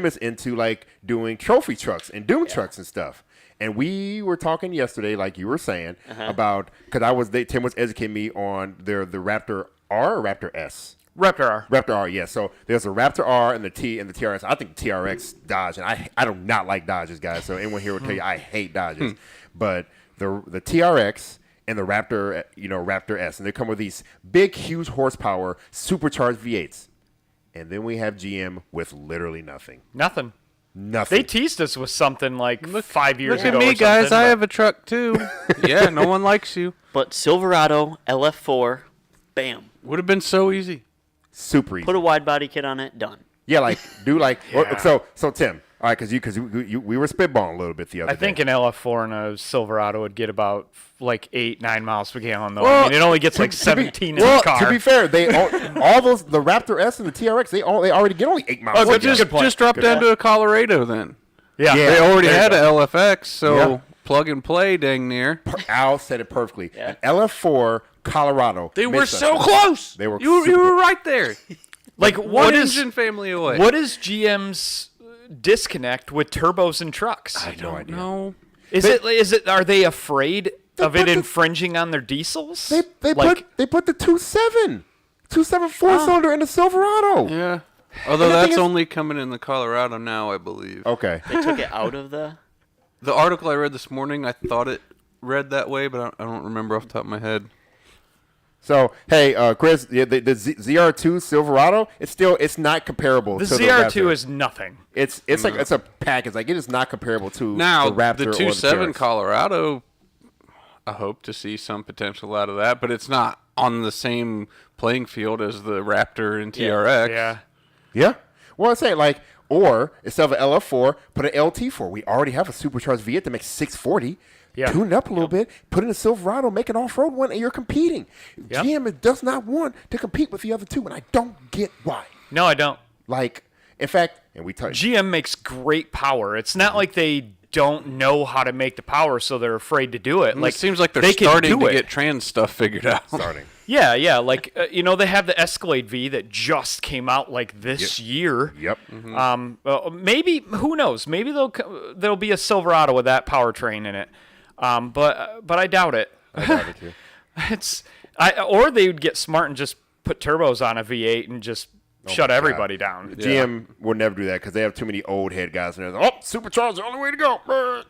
[SPEAKER 2] is into like doing trophy trucks and doom trucks and stuff. And we were talking yesterday, like you were saying, about because Tim was educating me on the Raptor R or Raptor S.
[SPEAKER 4] Raptor.
[SPEAKER 2] Raptor R, yeah. So there's a Raptor R and the TRX. I think TRX Dodge, and I do not like Dodges, guys. So anyone here will tell you I hate Dodges. But the TRX and the Raptor, Raptor S, and they come with these big, huge horsepower, supercharged V8s. And then we have GM with literally nothing.
[SPEAKER 4] Nothing.
[SPEAKER 2] Nothing.
[SPEAKER 4] They teased us with something like 5 years
[SPEAKER 1] Look
[SPEAKER 4] ago.
[SPEAKER 1] at me,
[SPEAKER 4] or
[SPEAKER 1] guys.
[SPEAKER 4] something,
[SPEAKER 1] I
[SPEAKER 4] but-
[SPEAKER 1] have a truck too. Yeah, no one likes you.
[SPEAKER 3] But Silverado, LF4, bam.
[SPEAKER 1] Would have been so easy.
[SPEAKER 2] Super easy.
[SPEAKER 3] Put a wide body kit on it, done.
[SPEAKER 2] Yeah, like do like
[SPEAKER 4] Yeah.
[SPEAKER 2] so Tim. All right, because we were spitballing a little bit the other
[SPEAKER 4] I think
[SPEAKER 2] day.
[SPEAKER 4] an LF4 and a Silverado would get about like 8-9 miles per gallon though.
[SPEAKER 2] Well,
[SPEAKER 4] I mean, it only gets like 17 in the car.
[SPEAKER 2] To be fair, they all those the Raptor S and the TRX they already get only 8 miles.
[SPEAKER 1] Oh,
[SPEAKER 2] per
[SPEAKER 1] but
[SPEAKER 2] gallon.
[SPEAKER 1] just drop down to a Colorado then.
[SPEAKER 4] yeah.
[SPEAKER 2] Yeah.
[SPEAKER 1] They already
[SPEAKER 4] There you
[SPEAKER 1] had
[SPEAKER 4] go.
[SPEAKER 1] a LFX, so
[SPEAKER 2] Yeah.
[SPEAKER 1] plug and play, dang near.
[SPEAKER 2] Al said it perfectly.
[SPEAKER 3] Yeah.
[SPEAKER 2] An LF4 Colorado.
[SPEAKER 1] They were
[SPEAKER 2] missed us.
[SPEAKER 1] so close.
[SPEAKER 2] They were
[SPEAKER 1] You
[SPEAKER 2] super-
[SPEAKER 1] were right there.
[SPEAKER 4] Like
[SPEAKER 1] One engine family away.
[SPEAKER 4] What is GM's disconnect with turbos and trucks?
[SPEAKER 1] I don't
[SPEAKER 2] idea.
[SPEAKER 1] know.
[SPEAKER 4] Is it are they afraid of
[SPEAKER 2] put
[SPEAKER 4] it
[SPEAKER 2] the-
[SPEAKER 4] infringing on their diesels?
[SPEAKER 2] They
[SPEAKER 4] like,
[SPEAKER 2] put the 2.7 4-cylinder in the Silverado.
[SPEAKER 1] Yeah. Although
[SPEAKER 2] And the thing
[SPEAKER 1] that's
[SPEAKER 2] is-
[SPEAKER 1] only coming in the Colorado now, I believe.
[SPEAKER 2] Okay.
[SPEAKER 3] They took it out of the...
[SPEAKER 1] The article I read this morning, I thought it read that way, but I don't remember off the top of my head.
[SPEAKER 2] So hey, Chris, the ZR2 Silverado, it's not comparable.
[SPEAKER 4] the
[SPEAKER 2] to
[SPEAKER 4] ZR2
[SPEAKER 2] Raptor.
[SPEAKER 4] is nothing.
[SPEAKER 2] It's like it's a package. Like it is not comparable to
[SPEAKER 1] Now,
[SPEAKER 2] the Raptor
[SPEAKER 1] the
[SPEAKER 2] or
[SPEAKER 1] 2.7
[SPEAKER 2] TRX.
[SPEAKER 1] Colorado, I hope to see some potential out of that, but it's not on the same playing field as the Raptor and TRX.
[SPEAKER 4] Yeah.
[SPEAKER 2] Yeah. Well, I'm saying like, or instead of an LF4, put an LT4. We already have a supercharged V8 that makes 640.
[SPEAKER 4] Yeah.
[SPEAKER 2] Tune it up a little bit. Put in a Silverado, make an off-road one, and you're competing.
[SPEAKER 4] Yep.
[SPEAKER 2] GM does not want to compete with the other two, and I don't get why.
[SPEAKER 4] No, I don't.
[SPEAKER 2] Like, in fact, and we touched.
[SPEAKER 4] GM makes great power. It's not like they don't know how to make the power, so they're afraid to do it.
[SPEAKER 1] Like, it seems like they're
[SPEAKER 4] they can
[SPEAKER 1] starting
[SPEAKER 4] do
[SPEAKER 1] to
[SPEAKER 4] it.
[SPEAKER 1] get trans stuff figured out.
[SPEAKER 2] Starting.
[SPEAKER 4] Yeah. Like they have the Escalade V that just came out like this year.
[SPEAKER 2] Yep.
[SPEAKER 4] Maybe who knows? Maybe there'll be a Silverado with that powertrain in it. But I doubt it.
[SPEAKER 2] I doubt it too.
[SPEAKER 4] Or they would get smart and just put turbos on a V8 and just shut
[SPEAKER 2] my God.
[SPEAKER 4] everybody down.
[SPEAKER 2] GM will never do that because they have too many old head guys. And they're like, oh, supercharged, the only way to go.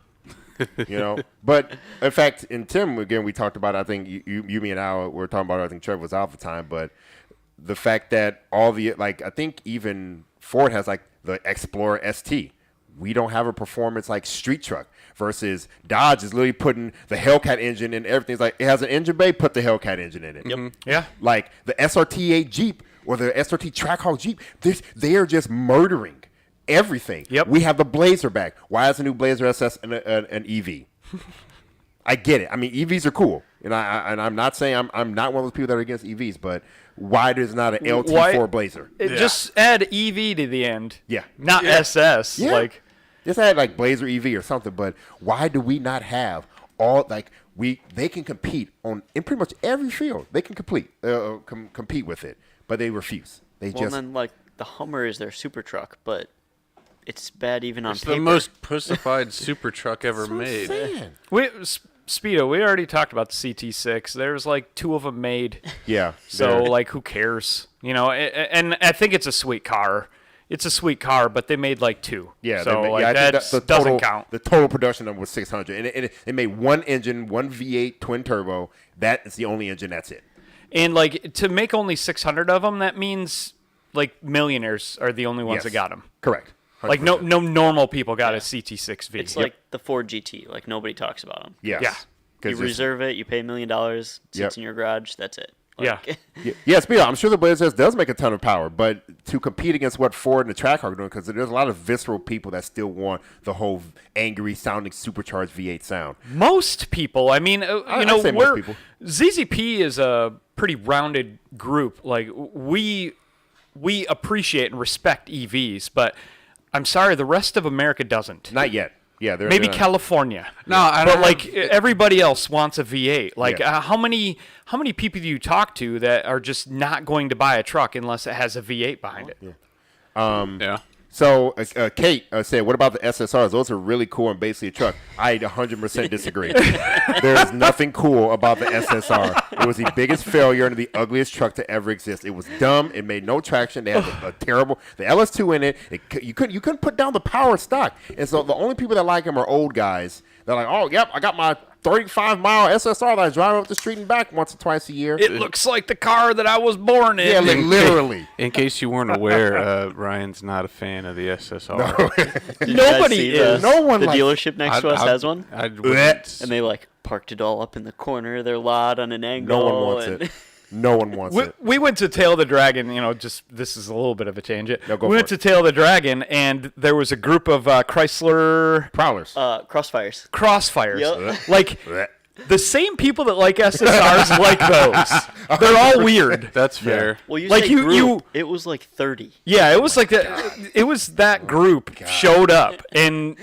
[SPEAKER 2] But in fact, in Tim, again, we talked about, I think you, me and Al were talking about, I think Trevor was out at the time, but the fact that all the, like, I think even Ford has like the Explorer ST. We don't have a performance like street truck versus Dodge is literally putting the Hellcat engine in everything. It's like it has an engine bay, put the Hellcat engine in it.
[SPEAKER 4] Yep. Yeah.
[SPEAKER 2] Like the SRT8 Jeep or the SRT Trackhawk Jeep, they are just murdering everything.
[SPEAKER 4] Yep.
[SPEAKER 2] We have the Blazer back. Why is the new Blazer SS an EV? I get it. I mean, EVs are cool, and I'm not saying I'm not one of those people that are against EVs, but why there's not an LT4 Blazer?
[SPEAKER 4] Just add EV to the end.
[SPEAKER 2] Yeah.
[SPEAKER 4] Not SS.
[SPEAKER 2] Yeah.
[SPEAKER 4] Like
[SPEAKER 2] Just had like Blazer EV or something, but why do we not have all they can compete in pretty much every field. They can compete with it, but they refuse.
[SPEAKER 3] Then like the Hummer is their super truck, but it's bad even on paper.
[SPEAKER 1] It's the most pussified super truck ever made.
[SPEAKER 4] Speedo, we already talked about the CT6. There's like 2 of them made.
[SPEAKER 2] Yeah.
[SPEAKER 4] So like, who cares? You know, and I think it's a sweet car. It's a sweet car, but they made like 2.
[SPEAKER 2] Yeah.
[SPEAKER 4] So
[SPEAKER 2] that
[SPEAKER 4] doesn't count.
[SPEAKER 2] The total production number was 600, and it made one engine, one V8 twin turbo. That is the only engine. That's it.
[SPEAKER 4] And like to make only 600 of them, that means like millionaires are the only ones that got them.
[SPEAKER 2] Correct. 100%.
[SPEAKER 4] Like no normal people got a CT6V.
[SPEAKER 3] It's like the Ford GT. Like nobody talks about them.
[SPEAKER 2] Yes.
[SPEAKER 4] Yeah.
[SPEAKER 3] You reserve it. You pay $1 million. Sits in your garage. That's it. Like,
[SPEAKER 2] Yes, I'm sure the Blazer does make a ton of power, but to compete against what Ford and the Track are doing, because there's a lot of visceral people that still want the whole angry sounding supercharged V8 sound.
[SPEAKER 4] Most people, I mean,
[SPEAKER 2] most people.
[SPEAKER 4] ZZP is a pretty rounded group. Like we appreciate and respect EVs, but I'm sorry, the rest of America doesn't.
[SPEAKER 2] Not yet. Yeah,
[SPEAKER 4] maybe California.
[SPEAKER 1] No,
[SPEAKER 4] but like everybody else wants a V8. Like
[SPEAKER 2] Yeah.
[SPEAKER 4] how many people do you talk to that are just not going to buy a truck unless it has a V8 behind it?
[SPEAKER 1] Yeah.
[SPEAKER 2] So Kate said, what about the SSRs? Those are really cool and basically a truck. I 100% disagree. There's nothing cool about the SSR. It was the biggest failure and the ugliest truck to ever exist. It was dumb. It made no traction. They had a terrible, the LS2 in it. You couldn't put down the power stock. And so the only people that like them are old guys. They're like, oh, yep, I got my 35-mile SSR that I drive up the street and back once or twice a year.
[SPEAKER 4] It looks like the car that I was born in.
[SPEAKER 2] Yeah, literally.
[SPEAKER 1] In case you weren't aware, Ryan's not a fan of the SSR.
[SPEAKER 3] did you guys
[SPEAKER 4] Nobody
[SPEAKER 3] see
[SPEAKER 4] is.
[SPEAKER 2] No one
[SPEAKER 3] the
[SPEAKER 2] likes-
[SPEAKER 3] dealership next to us has one.
[SPEAKER 1] I wouldn't.
[SPEAKER 3] And they like parked it all up in the corner of their lot on an angle.
[SPEAKER 2] No one wants it. No one wants it.
[SPEAKER 4] We went to Tail of the Dragon, just this is a little bit of a tangent.
[SPEAKER 2] No, go
[SPEAKER 4] we
[SPEAKER 2] for
[SPEAKER 4] went
[SPEAKER 2] it.
[SPEAKER 4] to Tail of the Dragon, and there was a group of Chrysler
[SPEAKER 2] Prowlers.
[SPEAKER 3] Crossfires.
[SPEAKER 4] Crossfires.
[SPEAKER 3] Yep.
[SPEAKER 4] Like, the same people that like SSRs like those. They're all weird.
[SPEAKER 1] That's fair.
[SPEAKER 3] Well, you
[SPEAKER 4] Like
[SPEAKER 3] say
[SPEAKER 4] you-
[SPEAKER 3] group,
[SPEAKER 4] you-
[SPEAKER 3] it was like 30.
[SPEAKER 4] Yeah, it was like that. It was that group showed up, and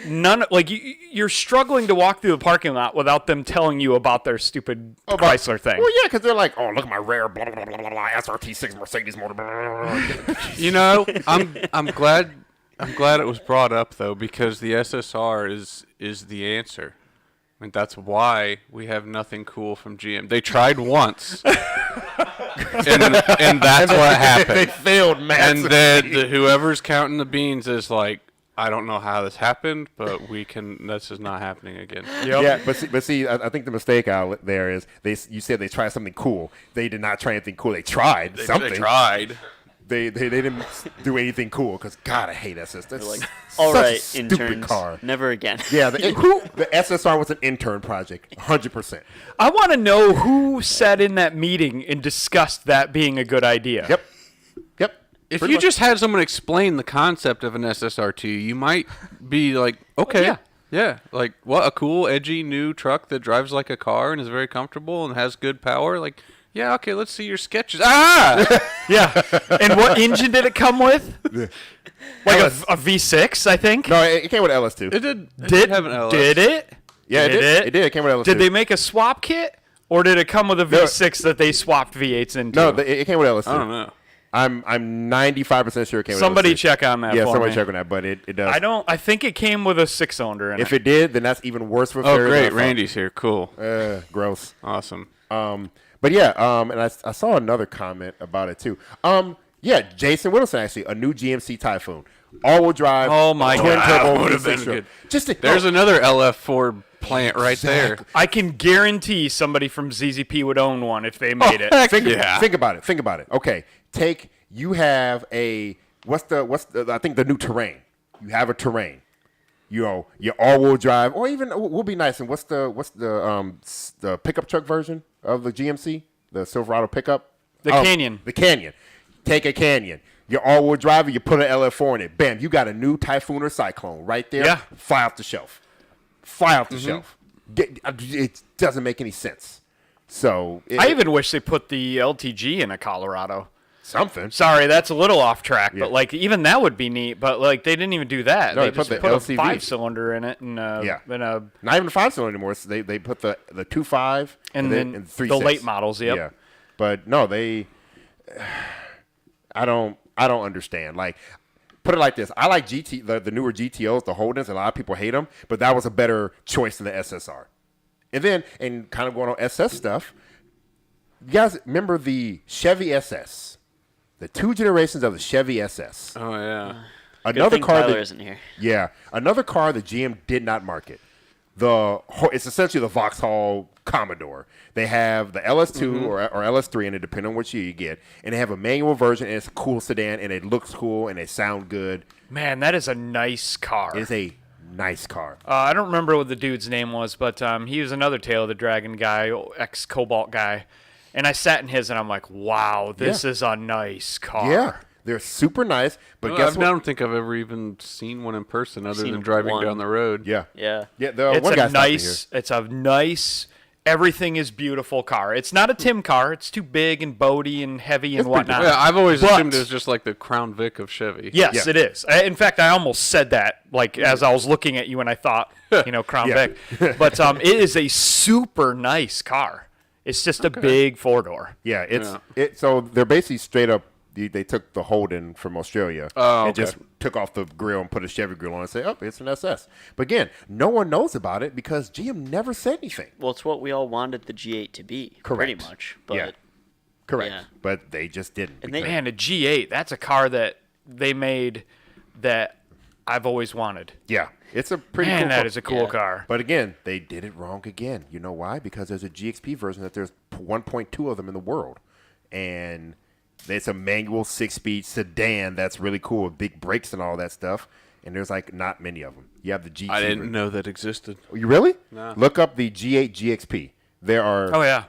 [SPEAKER 4] you're struggling to walk through the parking lot without them telling you about their stupid Chrysler thing.
[SPEAKER 2] Well, yeah, because they're like, oh, look at my rare blah, blah, blah, blah, blah, SRT6 Mercedes motor. Blah.
[SPEAKER 1] You know, I'm glad it was brought up though, because the SSR is the answer. I mean, that's why we have nothing cool from GM. They tried once, and that's what happened.
[SPEAKER 2] They failed massively.
[SPEAKER 1] And then whoever's counting the beans is like, I don't know how this happened, but this is not happening again.
[SPEAKER 4] Yep.
[SPEAKER 2] Yeah, but see, I think the mistake out there is you said they tried something cool. They did not try anything cool. They tried something.
[SPEAKER 1] They tried.
[SPEAKER 2] They didn't do anything cool because God, I hate SS. That's
[SPEAKER 3] Like,
[SPEAKER 2] such
[SPEAKER 3] all
[SPEAKER 2] a
[SPEAKER 3] right,
[SPEAKER 2] stupid
[SPEAKER 3] interns,
[SPEAKER 2] car.
[SPEAKER 3] never again.
[SPEAKER 2] Yeah, the SSR was an intern project, 100%.
[SPEAKER 4] I want to know who sat in that meeting and discussed that being a good idea.
[SPEAKER 2] Yep.
[SPEAKER 1] If
[SPEAKER 2] Pretty
[SPEAKER 1] you
[SPEAKER 2] much.
[SPEAKER 1] just had someone explain the concept of an SSR to you, you might be like, okay, yeah, like what a cool, edgy new truck that drives like a car and is very comfortable and has good power. Like, yeah, okay, let's see your sketches.
[SPEAKER 4] Yeah. And what engine did it come with? Like a V6, I think.
[SPEAKER 2] No, it came with LS2.
[SPEAKER 1] It did have an LS.
[SPEAKER 4] Did it?
[SPEAKER 2] Yeah, it did. It did. It came with LS2.
[SPEAKER 4] Did they make a swap kit, or did it come with a V6 that they swapped V8s into?
[SPEAKER 2] No, it came with LS2.
[SPEAKER 1] I don't know.
[SPEAKER 2] I'm 95% sure it came with
[SPEAKER 4] Somebody
[SPEAKER 2] LS2.
[SPEAKER 4] check on that.
[SPEAKER 2] Yeah,
[SPEAKER 4] for
[SPEAKER 2] somebody
[SPEAKER 4] me.
[SPEAKER 2] check on that, but it does.
[SPEAKER 4] I think it came with a 6-cylinder in
[SPEAKER 2] If
[SPEAKER 4] it.
[SPEAKER 2] it did, then that's even worse for
[SPEAKER 1] Oh,
[SPEAKER 2] Ferry
[SPEAKER 1] great.
[SPEAKER 2] than I thought.
[SPEAKER 1] Randy's here. Cool.
[SPEAKER 2] Gross.
[SPEAKER 1] Awesome.
[SPEAKER 2] But yeah, and I saw another comment about it too. Yeah, Jason Whittleson actually, a new GMC Typhoon, all-wheel drive.
[SPEAKER 4] Oh my
[SPEAKER 2] twin
[SPEAKER 4] God.
[SPEAKER 2] turbo
[SPEAKER 1] That would've
[SPEAKER 2] V6
[SPEAKER 1] been
[SPEAKER 2] truck.
[SPEAKER 1] good. There's another LF4 plant right there.
[SPEAKER 4] I can guarantee somebody from ZZP would own one if they made it.
[SPEAKER 2] Think about it. Okay, you have a what's the I think the new Terrain. You have a Terrain. Your all-wheel drive, or even will be nice. And what's the pickup truck version of the GMC, the Silverado pickup?
[SPEAKER 4] The Canyon.
[SPEAKER 2] The Canyon. Take a Canyon. Your all-wheel drive, you put an LF4 in it. Bam, you got a new Typhoon or Cyclone right there.
[SPEAKER 4] Yeah.
[SPEAKER 2] Fly off the shelf. It doesn't make any sense. So
[SPEAKER 4] I even wish they put the LTG in a Colorado.
[SPEAKER 2] something.
[SPEAKER 4] Sorry, that's a little off track,
[SPEAKER 2] Yeah.
[SPEAKER 4] but like even that would be neat. But like they didn't even do that.
[SPEAKER 2] No,
[SPEAKER 4] they
[SPEAKER 2] they put
[SPEAKER 4] just
[SPEAKER 2] the
[SPEAKER 4] put a
[SPEAKER 2] LCV.
[SPEAKER 4] 5-cylinder in it, and
[SPEAKER 2] Yeah.
[SPEAKER 4] and a
[SPEAKER 2] Not even a 5-cylinder anymore. So they put the 2.5
[SPEAKER 4] and then
[SPEAKER 2] and
[SPEAKER 4] the
[SPEAKER 2] 3.6.
[SPEAKER 4] late models. Yep.
[SPEAKER 2] Yeah, but no, I don't understand. Like, put it like this: I like the newer GTOs, the Holdens. A lot of people hate them, but that was a better choice than the SSR. And then, and kind of going on SS stuff, you guys remember the Chevy SS? The 2 generations of the Chevy SS.
[SPEAKER 1] Oh yeah.
[SPEAKER 2] Another
[SPEAKER 3] Good thing
[SPEAKER 2] car
[SPEAKER 3] Tyler
[SPEAKER 2] that,
[SPEAKER 3] isn't here.
[SPEAKER 2] yeah, another car that GM did not market. It's essentially the Vauxhall Commodore. They have the LS2 or LS3, and it depends on which year you get. And they have a manual version, and it's a cool sedan, and it looks cool, and they sound good.
[SPEAKER 4] Man, that is a nice car.
[SPEAKER 2] It's a nice car.
[SPEAKER 4] I don't remember what the dude's name was, but he was another Tail of the Dragon guy, ex-Cobalt guy. And I sat in his, and I'm like, wow, this is a nice car.
[SPEAKER 2] Yeah, they're super nice. But
[SPEAKER 1] Well,
[SPEAKER 2] guess
[SPEAKER 1] I
[SPEAKER 2] what?
[SPEAKER 1] don't think I've ever even seen one in person other
[SPEAKER 3] seen
[SPEAKER 1] than driving
[SPEAKER 3] one.
[SPEAKER 1] down the road.
[SPEAKER 2] Yeah,
[SPEAKER 3] Yeah.
[SPEAKER 2] yeah. The
[SPEAKER 4] It's
[SPEAKER 2] one guy
[SPEAKER 4] a
[SPEAKER 2] stopped me
[SPEAKER 4] nice, it's a nice, everything is beautiful car. It's not a Tim car. It's too big and boady and heavy and
[SPEAKER 2] It's pretty
[SPEAKER 4] whatnot.
[SPEAKER 1] Yeah, I've always
[SPEAKER 4] But-
[SPEAKER 1] assumed it was just like the Crown Vic of Chevy.
[SPEAKER 4] Yes,
[SPEAKER 2] Yeah.
[SPEAKER 4] it is. In fact, I almost said that, like, as I was looking at you and I thought, Crown
[SPEAKER 2] Yeah.
[SPEAKER 4] Vic. But it is a super nice car. It's just a big 4-door.
[SPEAKER 2] Yeah, so they're basically straight up. They took the Holden from Australia and
[SPEAKER 1] okay.
[SPEAKER 2] just took off the grill and put a Chevy grill on and say, "Oh, it's an SS." But again, no one knows about it because GM never said anything.
[SPEAKER 3] Well, it's what we all wanted the G8 to be, pretty
[SPEAKER 2] Correct.
[SPEAKER 3] much. But
[SPEAKER 2] Yeah. Correct,
[SPEAKER 3] Yeah.
[SPEAKER 2] but they just didn't.
[SPEAKER 3] And they-
[SPEAKER 4] Man, a G8, that's a car that they made that I've always wanted.
[SPEAKER 2] Yeah, it's a pretty
[SPEAKER 4] Man,
[SPEAKER 2] cool
[SPEAKER 4] that
[SPEAKER 2] car.
[SPEAKER 4] is a cool
[SPEAKER 3] Yeah.
[SPEAKER 4] car.
[SPEAKER 2] But again, they did it wrong again. You know why? Because there's a GXP version that there's 1.2 of them in the world, and it's a manual 6-speed sedan that's really cool with big brakes and all that stuff. And there's like not many of them. You have the GT.
[SPEAKER 1] I didn't know that existed.
[SPEAKER 2] You really?
[SPEAKER 1] No.
[SPEAKER 2] Look up the G8 GXP. There are.
[SPEAKER 4] Oh, yeah.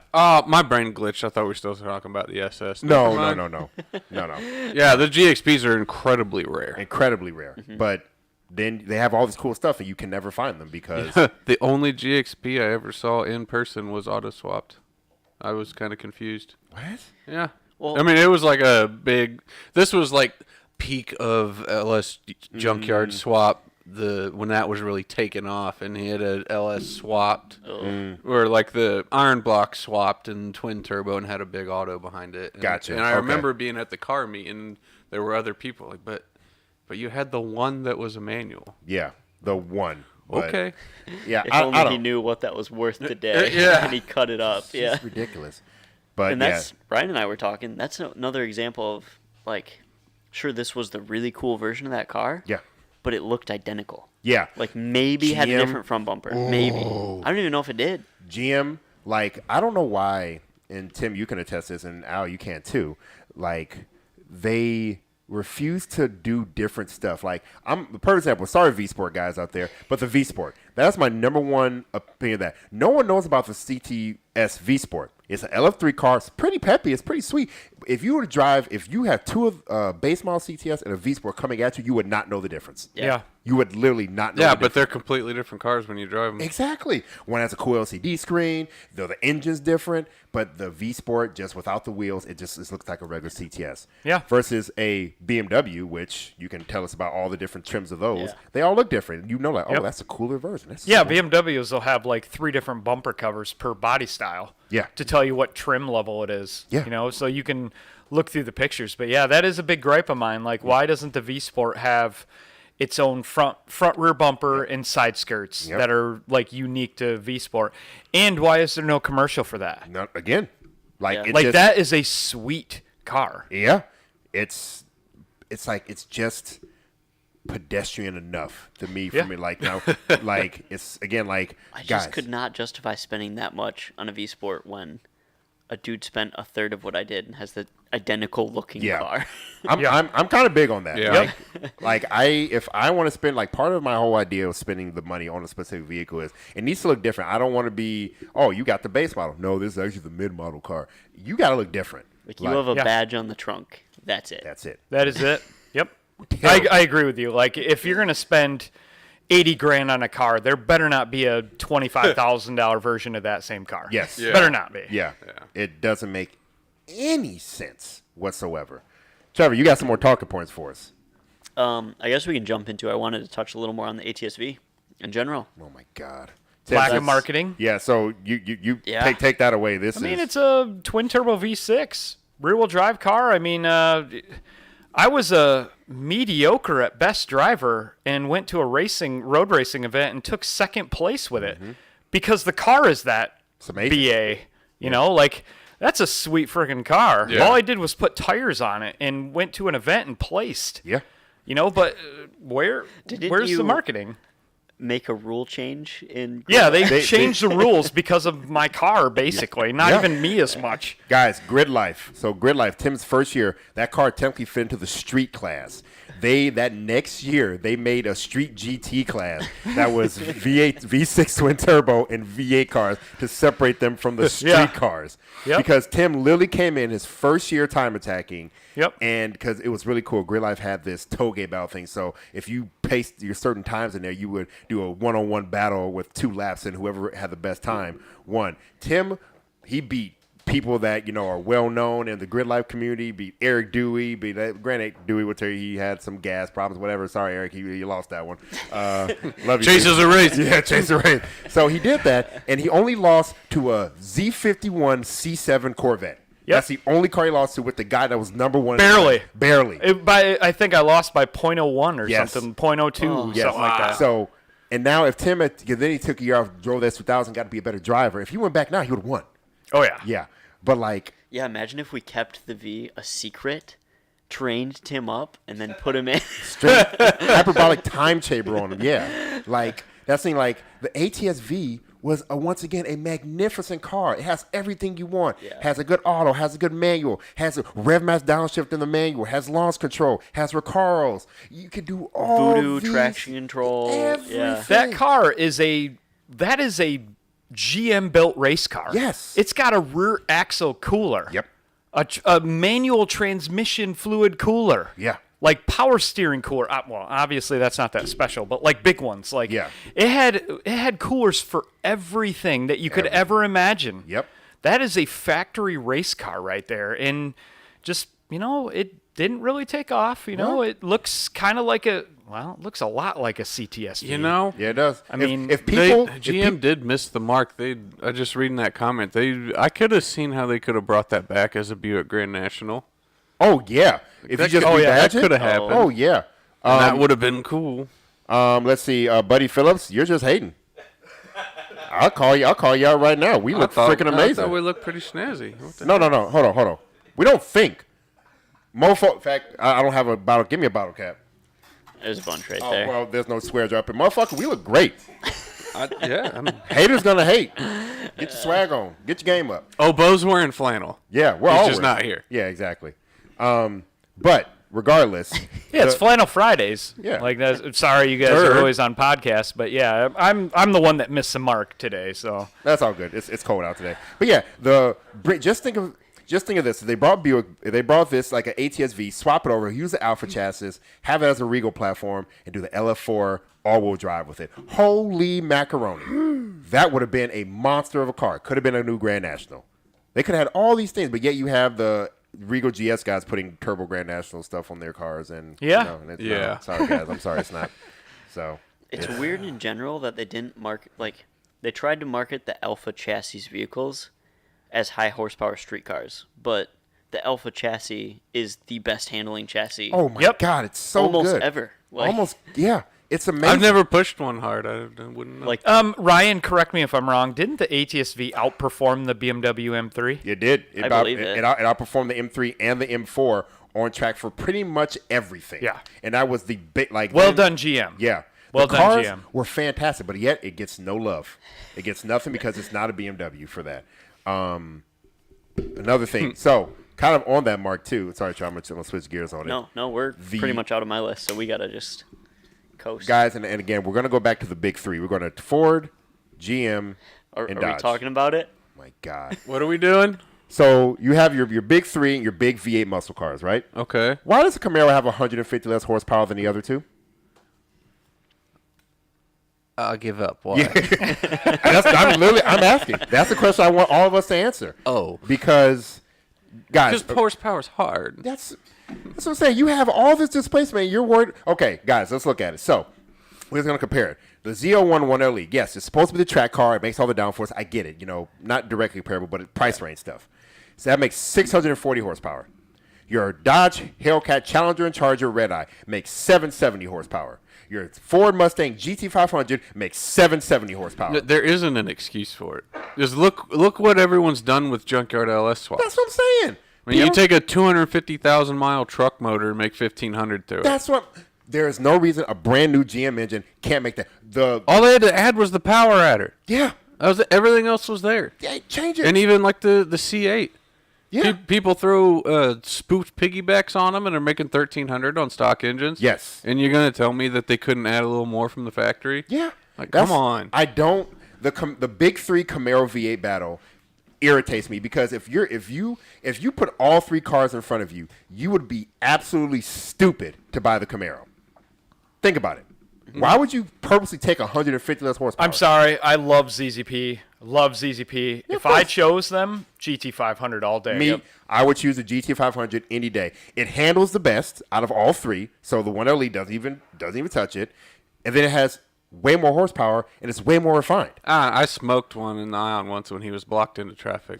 [SPEAKER 1] My brain glitched. I thought we were still talking about the SS.
[SPEAKER 2] No.
[SPEAKER 1] Never mind.
[SPEAKER 2] No.
[SPEAKER 1] Yeah, the GXPs are incredibly rare.
[SPEAKER 2] Incredibly rare. But then they have all this cool stuff, and you can never find them because.
[SPEAKER 1] The only GXP I ever saw in person was auto swapped. I was kind of confused.
[SPEAKER 2] What?
[SPEAKER 1] Yeah.
[SPEAKER 3] Well-
[SPEAKER 1] I mean, it was like a big. This was like peak of LS Junkyard swap. When that was really taken off, and he had a LS swapped, or like the iron block swapped and twin turbo, and had a big auto behind it. And,
[SPEAKER 2] Gotcha.
[SPEAKER 1] And I
[SPEAKER 2] Okay.
[SPEAKER 1] remember being at the car meet, and there were other people like, but you had the one that was a manual.
[SPEAKER 2] Yeah, the one. But,
[SPEAKER 1] Okay.
[SPEAKER 2] Yeah,
[SPEAKER 3] if
[SPEAKER 2] I
[SPEAKER 3] only he
[SPEAKER 2] don't.
[SPEAKER 3] knew what that was worth today.
[SPEAKER 1] Yeah.
[SPEAKER 3] And he cut it up. Yeah.
[SPEAKER 2] It's ridiculous. But
[SPEAKER 3] And
[SPEAKER 2] yeah,
[SPEAKER 3] that's Ryan and I were talking. That's another example of like, sure, this was the really cool version of that car.
[SPEAKER 2] yeah,
[SPEAKER 3] But it looked identical.
[SPEAKER 2] yeah.
[SPEAKER 3] Like maybe had a
[SPEAKER 2] GM
[SPEAKER 3] different front bumper. Maybe. I don't even know if it did.
[SPEAKER 2] GM, like, I don't know why, and Tim, you can attest this, and Al, you can too. Like, they refuse to do different stuff. Like, for example, sorry V Sport guys out there, but the V Sport, that's my number one opinion of that. No one knows about the CTS V Sport. It's an LF3 car. It's pretty peppy. It's pretty sweet. If you were to drive, if you have two of base model CTS and a V Sport coming at you, you would not know the difference.
[SPEAKER 4] Yeah.
[SPEAKER 2] You would literally not know
[SPEAKER 1] Yeah,
[SPEAKER 2] the
[SPEAKER 1] but
[SPEAKER 2] difference.
[SPEAKER 1] they're completely different cars when you drive them.
[SPEAKER 2] Exactly. One has a cool LCD screen. The engine's different, but the V Sport, just without the wheels, it looks like a regular CTS.
[SPEAKER 4] Yeah.
[SPEAKER 2] Versus a BMW, which you can tell us about all the different trims of those.
[SPEAKER 3] Yeah.
[SPEAKER 2] They all look different. You know, like, oh,
[SPEAKER 4] Yep.
[SPEAKER 2] that's a cooler version. That's
[SPEAKER 4] Yeah,
[SPEAKER 2] cool.
[SPEAKER 4] BMWs will have like 3 different bumper covers per body style.
[SPEAKER 2] Yeah.
[SPEAKER 4] To tell you what trim level it is.
[SPEAKER 2] Yeah.
[SPEAKER 4] You know, so you can look through the pictures. But yeah, that is a big gripe of mine. Like, why doesn't the V Sport have its own front rear bumper and side skirts
[SPEAKER 2] Yep.
[SPEAKER 4] that are like unique to V Sport? And why is there no commercial for that?
[SPEAKER 2] Not again. Like,
[SPEAKER 3] Yeah.
[SPEAKER 2] it
[SPEAKER 4] Like
[SPEAKER 2] just,
[SPEAKER 4] that is a sweet car.
[SPEAKER 2] Yeah. It's like, it's just pedestrian enough to me for
[SPEAKER 4] Yeah.
[SPEAKER 2] me. Like, now, like, it's again, like,
[SPEAKER 3] I
[SPEAKER 2] guys.
[SPEAKER 3] just could not justify spending that much on a V Sport when a dude spent a third of what I did and has the identical looking
[SPEAKER 2] Yeah.
[SPEAKER 3] car.
[SPEAKER 2] I'm kind of big on that.
[SPEAKER 1] Yeah.
[SPEAKER 2] Like if I want to spend, like, part of my whole idea of spending the money on a specific vehicle is it needs to look different. I don't want to be, oh, you got the base model. No, this is actually the mid model car. You got to look different.
[SPEAKER 3] Like you have a
[SPEAKER 4] Yeah.
[SPEAKER 3] badge on the trunk. That's it.
[SPEAKER 2] That's it.
[SPEAKER 4] That is it. Yep. I agree with you. Like, if you're going to spend 80 grand on a car, there better not be a $25,000 version of that same car.
[SPEAKER 2] Yes.
[SPEAKER 1] Yeah.
[SPEAKER 4] Better not be.
[SPEAKER 2] Yeah. It doesn't make any sense whatsoever. Trevor, you got some more talking points for us.
[SPEAKER 3] I guess we can jump into. I wanted to touch a little more on the ATS-V in general.
[SPEAKER 2] Oh my God.
[SPEAKER 4] Lack of marketing.
[SPEAKER 2] Yeah, so you take that away.
[SPEAKER 4] I mean, it's a twin turbo V6 rear wheel drive car. I mean, I was a mediocre at best driver and went to a road racing event and took second place with it because the car is that BA. You know, like that's a sweet freaking car.
[SPEAKER 1] Yeah.
[SPEAKER 4] All I did was put tires on it and went to an event and placed.
[SPEAKER 2] Yeah.
[SPEAKER 4] You know, but where's the marketing?
[SPEAKER 3] Make a rule change in
[SPEAKER 4] Yeah, they changed the rules because of my car, basically. Not even me as much.
[SPEAKER 2] Guys, Grid Life. So Grid Life, Tim's first year, that car technically fit into the street class. That next year, they made a street GT class that was V8, V6 twin turbo, and V8 cars to separate them from the street cars.
[SPEAKER 4] Yep.
[SPEAKER 2] Because Tim literally came in his first year time attacking.
[SPEAKER 4] Yep.
[SPEAKER 2] And because it was really cool, Grid Life had this tollgate battle thing. So if you paced your certain times in there, you would do a one-on-one battle with 2 laps, and whoever had the best time won. Tim, he beat people that are well known in the Grid Life community. Beat Eric Dewey. Granted, Dewey would tell you he had some gas problems, whatever. Sorry, Eric, you lost that one. Love you.
[SPEAKER 1] Chases a race.
[SPEAKER 2] Yeah, chase a race. So he did that, and he only lost to a Z51 C7 Corvette.
[SPEAKER 4] Yep.
[SPEAKER 2] That's the only car he lost to with the guy that was number one.
[SPEAKER 4] Barely. I think I lost by 0.01 or
[SPEAKER 2] Yes.
[SPEAKER 4] something, 0.02,
[SPEAKER 2] Yes.
[SPEAKER 4] something like that.
[SPEAKER 2] So, and now if Tim because then he took a year off, drove that 2000, got to be a better driver. If he went back now, he would have won.
[SPEAKER 4] Oh, yeah.
[SPEAKER 2] Yeah. But like,
[SPEAKER 3] Yeah, imagine if we kept the V a secret, trained Tim up, and then put him in.
[SPEAKER 2] straight hyperbolic time chamber on him. Yeah. Like, that thing, like, the ATS-V was once again a magnificent car. It has everything you want.
[SPEAKER 3] Yeah.
[SPEAKER 2] Has a good auto, has a good manual, has a rev max downshift in the manual, has launch control, has Recaros. You can do all
[SPEAKER 3] Voodoo,
[SPEAKER 2] these,
[SPEAKER 3] traction control.
[SPEAKER 2] everything.
[SPEAKER 3] Yeah.
[SPEAKER 4] That car is a GM built race car.
[SPEAKER 2] Yes.
[SPEAKER 4] It's got a rear axle cooler.
[SPEAKER 2] Yep.
[SPEAKER 4] A manual transmission fluid cooler.
[SPEAKER 2] Yeah.
[SPEAKER 4] Like power steering cooler. Well, obviously that's not that special, but like big ones. Like
[SPEAKER 2] Yeah.
[SPEAKER 4] it had coolers for everything that you could ever imagine.
[SPEAKER 2] Yep.
[SPEAKER 4] That is a factory race car right there. And just, it didn't really take off. It looks kind of like it looks a lot like a CTSV.
[SPEAKER 2] Yeah, it does.
[SPEAKER 4] I mean,
[SPEAKER 2] if people
[SPEAKER 1] GM did miss the mark. I just reading that comment. I could have seen how they could have brought that back as a Buick Grand National.
[SPEAKER 2] oh yeah, if you just
[SPEAKER 1] that
[SPEAKER 2] imagine,
[SPEAKER 1] could have happened.
[SPEAKER 2] Oh yeah.
[SPEAKER 1] And that would have been cool.
[SPEAKER 2] Let's see, Buddy Phillips, you're just hating. I'll call you out right now. We look freaking
[SPEAKER 1] I
[SPEAKER 2] amazing.
[SPEAKER 1] thought we looked pretty snazzy.
[SPEAKER 2] No. Hold on. We don't think. Mofo, in fact, I don't have a bottle. Give me a bottle cap.
[SPEAKER 3] There's a bunch right
[SPEAKER 2] Oh,
[SPEAKER 3] there.
[SPEAKER 2] well, there's no swear drop. And motherfucker, we look great.
[SPEAKER 1] Yeah.
[SPEAKER 2] Haters gonna hate. Get your swag on. Get your game up.
[SPEAKER 1] Oh, Bo's wearing flannel.
[SPEAKER 2] Yeah, we're
[SPEAKER 1] He's
[SPEAKER 2] always
[SPEAKER 1] just not here.
[SPEAKER 2] Yeah, exactly. But regardless,
[SPEAKER 4] Yeah, it's Flannel Fridays.
[SPEAKER 2] Yeah.
[SPEAKER 4] Like that's. Sorry, you guys are always on podcasts, but yeah, I'm the one that missed the mark today. So
[SPEAKER 2] that's all good. It's cold out today. But yeah, just think of this. They brought Buick. They brought this like an ATS-V. Swap it over. Use the Alpha chassis. Have it as a Regal platform, and do the LF4 all-wheel drive with it. Holy macaroni! That would have been a monster of a car. Could have been a new Grand National. They could have had all these things, but yet you have the Regal GS guys putting Turbo Grand National stuff on their cars, and
[SPEAKER 4] Yeah.
[SPEAKER 2] and it's
[SPEAKER 1] Yeah.
[SPEAKER 2] not. Sorry guys, I'm sorry it's not. So
[SPEAKER 3] It's weird in general that they didn't market, they tried to market the Alpha chassis vehicles as high horsepower street cars, but the Alpha chassis is the best handling chassis
[SPEAKER 2] oh my god, it's so
[SPEAKER 3] almost
[SPEAKER 2] good.
[SPEAKER 3] ever.
[SPEAKER 2] Almost yeah, it's amazing.
[SPEAKER 1] I've never pushed one hard. I wouldn't know.
[SPEAKER 3] Like,
[SPEAKER 4] Ryan, correct me if I'm wrong. Didn't the ATS-V outperform the BMW M3?
[SPEAKER 2] It did.
[SPEAKER 3] I believe it.
[SPEAKER 2] It outperformed the M3 and the M4 on track for pretty much everything.
[SPEAKER 4] Yeah.
[SPEAKER 2] And that was the big,
[SPEAKER 4] Well done, GM.
[SPEAKER 2] Yeah.
[SPEAKER 4] Well
[SPEAKER 2] the
[SPEAKER 4] done,
[SPEAKER 2] cars
[SPEAKER 4] GM.
[SPEAKER 2] were fantastic, but yet it gets no love. It gets nothing because it's not a BMW for that. Another thing. So, kind of on that mark, too. Sorry, Charlie, I'm going to switch gears on it.
[SPEAKER 3] no, we're pretty much out of my list, so we got to just coast.
[SPEAKER 2] Guys, and again, we're going to go back to the big three. We're going to Ford, GM,
[SPEAKER 3] are
[SPEAKER 2] and
[SPEAKER 3] we
[SPEAKER 2] Dodge.
[SPEAKER 3] talking about it?
[SPEAKER 2] My God.
[SPEAKER 1] what are we doing?
[SPEAKER 2] So, you have your big three and your big V8 muscle cars, right?
[SPEAKER 1] Okay.
[SPEAKER 2] Why does the Camaro have 150 less horsepower than the other two?
[SPEAKER 1] I'll give up. Why?
[SPEAKER 2] I'm asking. That's the question I want all of us to answer.
[SPEAKER 1] Oh.
[SPEAKER 2] Because Guys,
[SPEAKER 1] Because horsepower's hard.
[SPEAKER 2] that's what I'm saying. You have all this displacement. You're worried. Okay, guys, let's look at it. So we're just gonna compare it. The Z01 1LE, yes, it's supposed to be the track car. It makes all the downforce. I get it. Not directly comparable, but it's price range stuff. So that makes 640 horsepower. Your Dodge Hellcat Challenger and Charger Red Eye makes 770 horsepower. Your Ford Mustang GT500 makes 770 horsepower.
[SPEAKER 1] There isn't an excuse for it. Just look what everyone's done with Junkyard LS swaps.
[SPEAKER 2] That's what I'm saying.
[SPEAKER 1] I mean, you take a 250,000 mile truck motor and make 1,500 through it.
[SPEAKER 2] That's what. There is no reason a brand new GM engine can't make that.
[SPEAKER 1] All they had to add was the power adder.
[SPEAKER 2] Yeah.
[SPEAKER 1] Everything else was there.
[SPEAKER 2] Yeah, change it.
[SPEAKER 1] And even like the C8.
[SPEAKER 2] Yeah.
[SPEAKER 1] People throw spoofed piggybacks on them and are making 1,300 on stock engines.
[SPEAKER 2] Yes.
[SPEAKER 1] And you're gonna tell me that they couldn't add a little more from the factory?
[SPEAKER 2] Yeah.
[SPEAKER 1] Come on.
[SPEAKER 2] I don't. The big three Camaro V8 battle irritates me because if you put all three cars in front of you, you would be absolutely stupid to buy the Camaro. Think about it. Why would you purposely take 150 less horsepower?
[SPEAKER 4] I'm sorry. I love ZZP. Love ZZP.
[SPEAKER 2] Yeah,
[SPEAKER 4] if I chose them, GT500 all day.
[SPEAKER 2] Me, I would choose the GT500 any day. It handles the best out of all three, so the 1LE doesn't even touch it, and then it has way more horsepower and it's way more refined.
[SPEAKER 1] I smoked one in the Ion once when he was blocked into traffic.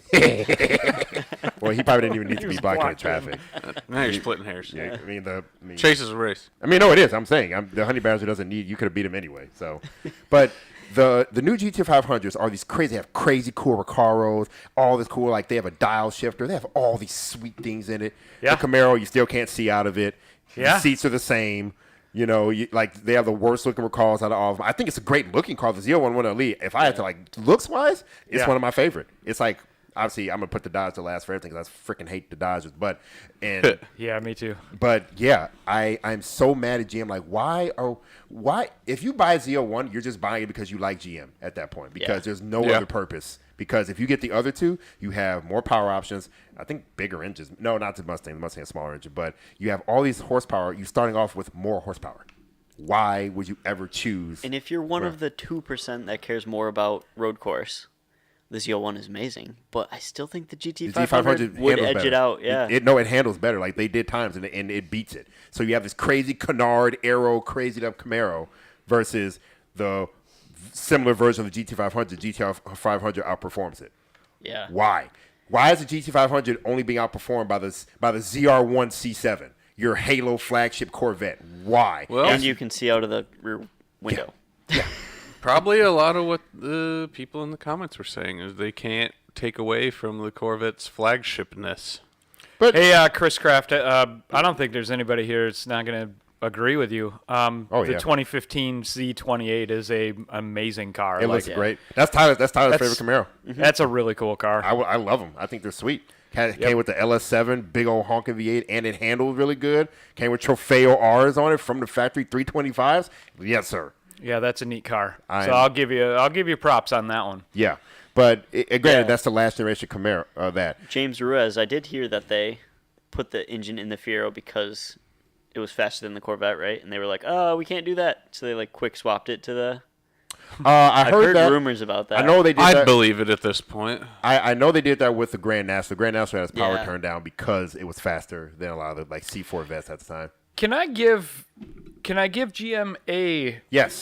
[SPEAKER 2] Well, he probably didn't even need to be blocked in traffic.
[SPEAKER 1] Now you're splitting hairs.
[SPEAKER 2] Yeah,
[SPEAKER 1] Chase is a race.
[SPEAKER 2] No, it is. I'm saying the Honey Badger doesn't need. You could have beat him anyway. So, but the new GT500s are these crazy. They have crazy cool Recaros. All this cool. Like they have a dial shifter. They have all these sweet things in it.
[SPEAKER 4] Yeah.
[SPEAKER 2] The Camaro, you still can't see out of it.
[SPEAKER 4] Yeah.
[SPEAKER 2] The seats are the same. Like they have the worst looking Recals out of all of them. I think it's a great looking car. The Z01 1LE. If I had to looks wise, it's one of my favorite. It's like. Obviously, I'm gonna put the Dodge to last for everything because I freaking hate the Dodgers.
[SPEAKER 4] Yeah, me too.
[SPEAKER 2] But yeah, I'm so mad at GM. Like, why? If you buy Z01, you're just buying it because you like GM at that point because there's no other purpose. Because if you get the other two, you have more power options. I think bigger engines. No, not the Mustang. The Mustang is a smaller engine, but you have all these horsepower. You're starting off with more horsepower. Why would you ever choose?
[SPEAKER 3] And if you're one of the 2% that cares more about road course, the Z01 is amazing, but I still think the GT500 would edge it out. Yeah,
[SPEAKER 2] it handles better. Like they did times, and it beats it. So you have this crazy canard, aero, crazy up Camaro versus the similar version of the GT500. GT500 outperforms it.
[SPEAKER 3] Yeah.
[SPEAKER 2] Why? Why is the GT500 only being outperformed by the ZR1 C7, your Halo flagship Corvette? Why?
[SPEAKER 1] Well,
[SPEAKER 3] and you can see out of the rear window.
[SPEAKER 2] Yeah.
[SPEAKER 1] Probably a lot of what the people in the comments were saying is they can't take away from the Corvette's flagshipness.
[SPEAKER 4] But hey, Chris Kraft, I don't think there's anybody here that's not going to agree with you. The 2015 Z28 is an amazing car.
[SPEAKER 2] It looks great. That's Tyler's favorite Camaro.
[SPEAKER 4] That's a really cool car.
[SPEAKER 2] I love them. I think they're sweet. Came with the LS7, big old honking V8, and it handled really good. Came with Trofeo Rs on it from the factory 325s. Yes, sir.
[SPEAKER 4] Yeah, that's a neat car. I'll give you props on that one.
[SPEAKER 2] Yeah, but granted, that's the last generation Camaro. That
[SPEAKER 3] James Ruiz, I did hear that they put the engine in the Fiero because it was faster than the Corvette, right? And they were like, "Oh, we can't do that," so they quick swapped it to the.
[SPEAKER 2] I've
[SPEAKER 3] heard rumors about that.
[SPEAKER 2] I know they did.
[SPEAKER 1] I'd believe it at this point.
[SPEAKER 2] I know they did that with the Grand National. The Grand National had its power turned down because it was faster than a lot of the C4 Vests at the time.
[SPEAKER 4] Can I give GM a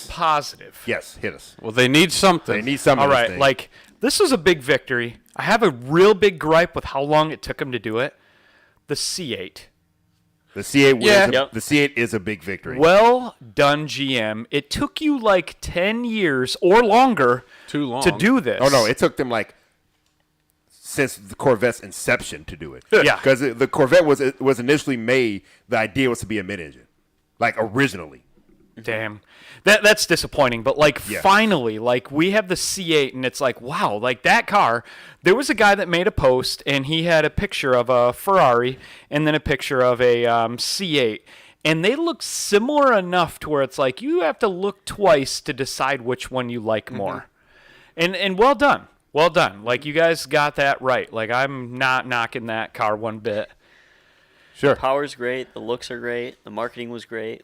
[SPEAKER 4] positive?
[SPEAKER 2] Yes, hit us.
[SPEAKER 1] Well, they need something.
[SPEAKER 2] They need something.
[SPEAKER 4] All right, this was a big victory. I have a real big gripe with how long it took them to do it. The C8.
[SPEAKER 2] The C8 the C8 is a big victory.
[SPEAKER 4] Well done, GM. It took you 10 years or longer to do this.
[SPEAKER 2] Oh no, it took them since the Corvette's inception to do it.
[SPEAKER 4] Yeah.
[SPEAKER 2] Because the Corvette was initially made, the idea was to be a mid-engine. Originally.
[SPEAKER 4] Damn. That's disappointing. But, finally, we have the C8, and it's wow, that car. There was a guy that made a post, and he had a picture of a Ferrari and then a picture of a C8. And they look similar enough to where it's you have to look twice to decide which one you like more. And well done. Well done. You guys got that right. I'm not knocking that car one bit.
[SPEAKER 2] Sure.
[SPEAKER 3] The power's great. The looks are great. The marketing was great.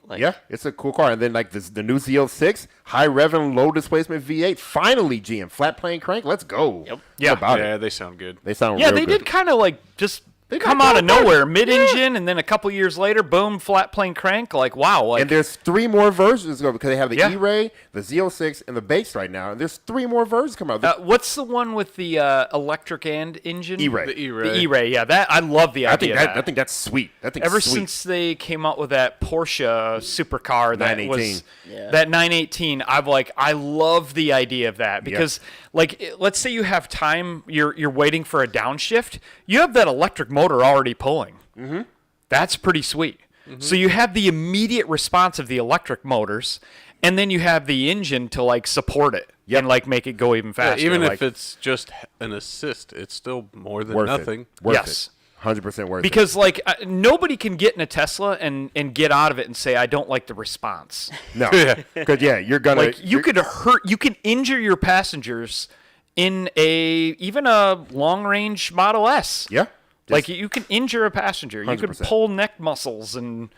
[SPEAKER 2] It's a cool car. And then the new Z06, high revving, low displacement V8. Finally, GM flat plane crank. Let's go.
[SPEAKER 3] Yep.
[SPEAKER 4] Yeah.
[SPEAKER 1] They sound good.
[SPEAKER 2] They sound
[SPEAKER 4] real
[SPEAKER 2] good.
[SPEAKER 4] They did kind of just come out of nowhere, mid-engine, and then a couple years later, boom, flat plane crank. Like, wow. Like,
[SPEAKER 2] and there's 3 more versions because they have the E-Ray, the Z06, and the base right now. And there's 3 more versions coming out.
[SPEAKER 4] What's the one with the electric and engine?
[SPEAKER 2] E-Ray.
[SPEAKER 1] The E-Ray.
[SPEAKER 4] The E-Ray, yeah. That I love the idea of that.
[SPEAKER 2] I think that's sweet.
[SPEAKER 4] Ever since they came out with that Porsche supercar that
[SPEAKER 2] 918.
[SPEAKER 4] was that 918, I love the idea of that because let's say you have time, you're waiting for a downshift, you have that electric motor already pulling. Mm-hmm. That's pretty sweet. Mm-hmm. So you have the immediate response of the electric motors, and then you have the engine to support it and make it go even faster.
[SPEAKER 1] Yeah, even if it's just an assist, it's still more than nothing.
[SPEAKER 2] Worth it. 100% worth it.
[SPEAKER 4] Because nobody can get in a Tesla and get out of it and say I don't like the response.
[SPEAKER 2] No, because you're gonna
[SPEAKER 4] you can injure your passengers in even a long range Model S.
[SPEAKER 2] Yeah,
[SPEAKER 4] you can injure a passenger.
[SPEAKER 2] 100%.
[SPEAKER 4] You could pull neck muscles and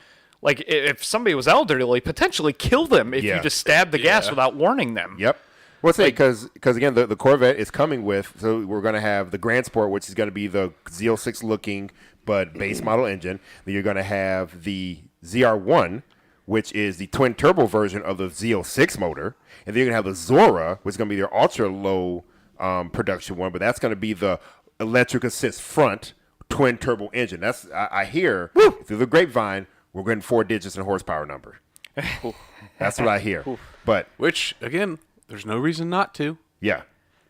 [SPEAKER 4] if somebody was elderly, potentially kill them if you just stab the gas without warning them.
[SPEAKER 2] Yep. Well, say because again the Corvette is coming with, so we're going to have the Grand Sport, which is going to be the Z06 looking but base model engine. Then you're going to have the ZR1, which is the twin turbo version of the Z06 motor, and then you're going to have the Zora, which is going to be their ultra low production one, but that's going to be the electric assist front twin turbo engine. That's I hear through the grapevine we're getting 4 digits in horsepower number. That's what I hear. But
[SPEAKER 1] which again. There's no reason not to.
[SPEAKER 2] Yeah.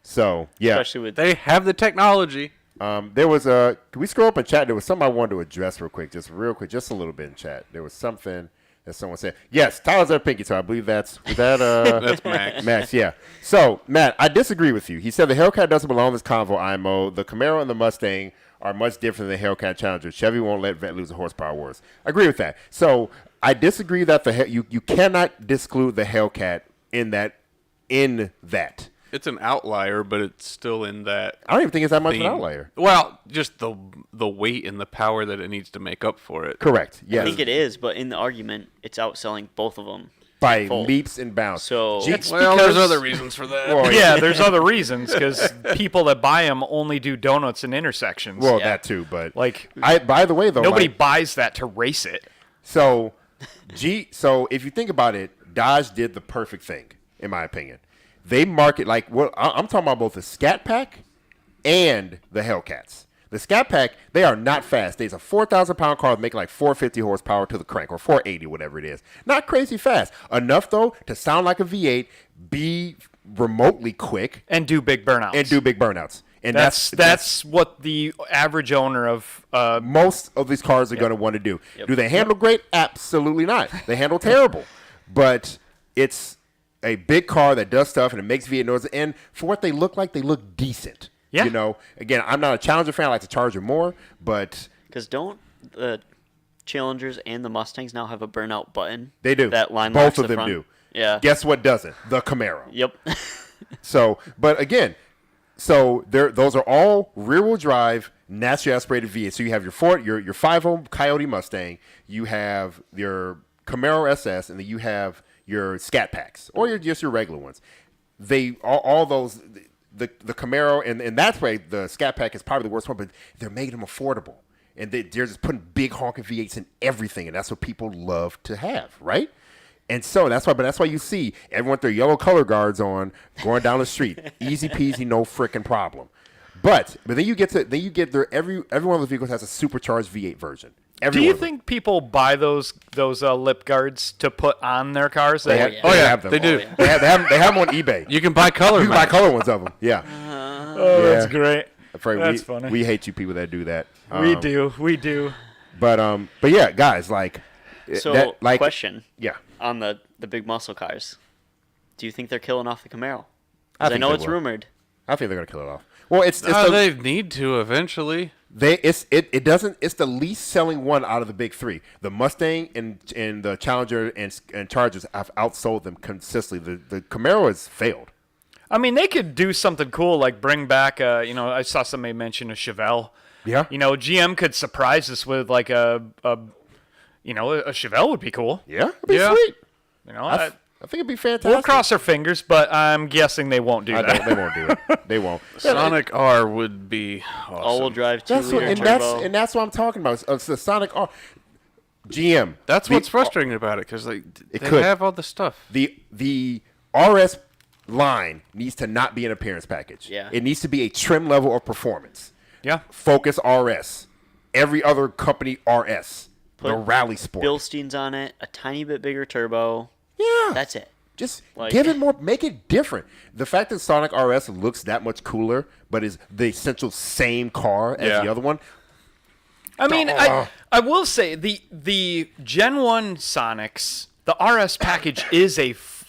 [SPEAKER 2] So, yeah.
[SPEAKER 3] Especially with
[SPEAKER 1] they have the technology.
[SPEAKER 2] There was can we scroll up in chat? There was something I wanted to address real quick, just a little bit in chat. There was something that someone said. Yes, Tyler's at Pinky, so I believe that's
[SPEAKER 1] that's Max.
[SPEAKER 2] Max, yeah. So, Matt, I disagree with you. He said the Hellcat doesn't belong in this convo IMO. The Camaro and the Mustang are much different than the Hellcat Challenger. Chevy won't let Vet lose the horsepower wars. I agree with that. So, I disagree that you cannot disclude the Hellcat in that.
[SPEAKER 1] It's an outlier, but it's still in that.
[SPEAKER 2] I don't even think it's that much
[SPEAKER 1] theme.
[SPEAKER 2] of an outlier.
[SPEAKER 1] Well, just the weight and the power that it needs to make up for it.
[SPEAKER 2] Correct. Yes.
[SPEAKER 3] I think it is, but in the argument, it's outselling both of them
[SPEAKER 2] by leaps and bounds.
[SPEAKER 3] So
[SPEAKER 1] there's other reasons for that.
[SPEAKER 4] Well, there's other reasons because people that buy them only do donuts and intersections.
[SPEAKER 2] Well, that too, but by the way, though,
[SPEAKER 4] nobody buys that to race it.
[SPEAKER 2] So if you think about it, Dodge did the perfect thing. In my opinion, they market I'm talking about both the Scat Pack and the Hellcats. The Scat Pack, they are not fast. There's a 4,000-pound car making 450 horsepower to the crank or 480, whatever it is. Not crazy fast. Enough though to sound like a V8, be remotely quick,
[SPEAKER 4] and do big burnouts.
[SPEAKER 2] And
[SPEAKER 4] that's what the average owner of
[SPEAKER 2] most of these cars are going to want to do. Yep. Do they handle great? Absolutely not. They handle terrible. But it's a big car that does stuff and it makes V8 noise, and for what they look like, they look decent. Yeah. Again, I'm not a Challenger fan. I like the Charger more, but
[SPEAKER 3] because don't the Challengers and the Mustangs now have a burnout button?
[SPEAKER 2] They do.
[SPEAKER 3] That line
[SPEAKER 2] both of them
[SPEAKER 3] front?
[SPEAKER 2] do.
[SPEAKER 3] Yeah.
[SPEAKER 2] Guess what doesn't? The Camaro.
[SPEAKER 3] Yep.
[SPEAKER 2] But again, those are all rear-wheel drive, naturally aspirated V8. So you have your 5.0 Coyote Mustang, you have your Camaro SS, and then you have your Scat Packs, or just your regular ones. They all those the Camaro and that's why the Scat Pack is probably the worst one, but they're making them affordable, and they're just putting big honking V8s in everything, and that's what people love to have, right? And so that's why you see everyone with their yellow color guards on going down the street, easy peasy, no freaking problem. But then you get there. Every one of the vehicles has a supercharged V8 version.
[SPEAKER 4] Do you think people buy those lip guards to put on their cars?
[SPEAKER 2] They have them.
[SPEAKER 1] They do.
[SPEAKER 2] They have them on eBay.
[SPEAKER 1] You can buy color.
[SPEAKER 2] You can buy color ones of them. Yeah.
[SPEAKER 4] That's great.
[SPEAKER 2] That's
[SPEAKER 4] funny.
[SPEAKER 2] We hate you people that do that.
[SPEAKER 4] We do.
[SPEAKER 2] But yeah, guys,
[SPEAKER 3] question.
[SPEAKER 2] Yeah.
[SPEAKER 3] On the big muscle cars, do you think they're killing off the Camaro? I know it's rumored.
[SPEAKER 2] I think they're gonna kill it off. Well,
[SPEAKER 1] they need to eventually.
[SPEAKER 2] It's the least selling one out of the big three. The Mustang and the Challenger and Chargers have outsold them consistently. The Camaro has failed.
[SPEAKER 4] I mean, they could do something cool like bring back I saw somebody mention a Chevelle.
[SPEAKER 2] Yeah.
[SPEAKER 4] GM could surprise us with a Chevelle would be cool.
[SPEAKER 2] Yeah. It'd be sweet.
[SPEAKER 4] I
[SPEAKER 2] I think it'd be fantastic.
[SPEAKER 4] We'll cross our fingers, but I'm guessing they won't do that.
[SPEAKER 2] They won't do it. They won't.
[SPEAKER 1] Sonic R would be awesome.
[SPEAKER 3] All-wheel drive,
[SPEAKER 2] That's
[SPEAKER 3] 2-liter turbo.
[SPEAKER 2] and that's what I'm talking about. It's the Sonic R. GM.
[SPEAKER 1] That's what's frustrating about it, because they
[SPEAKER 2] could.
[SPEAKER 1] have all the stuff.
[SPEAKER 2] The RS line needs to not be an appearance package.
[SPEAKER 3] Yeah.
[SPEAKER 2] It needs to be a trim level of performance.
[SPEAKER 4] Yeah.
[SPEAKER 2] Focus RS. Every other company RS.
[SPEAKER 3] Put
[SPEAKER 2] the Rally Sport.
[SPEAKER 3] Bilsteins on it, a tiny bit bigger turbo.
[SPEAKER 2] Yeah.
[SPEAKER 3] That's it.
[SPEAKER 2] Just
[SPEAKER 3] Like-
[SPEAKER 2] give it more, make it different. The fact that Sonic RS looks that much cooler, but is the essential same car as the other one.
[SPEAKER 4] I mean, I will say the Gen 1 Sonics, the RS package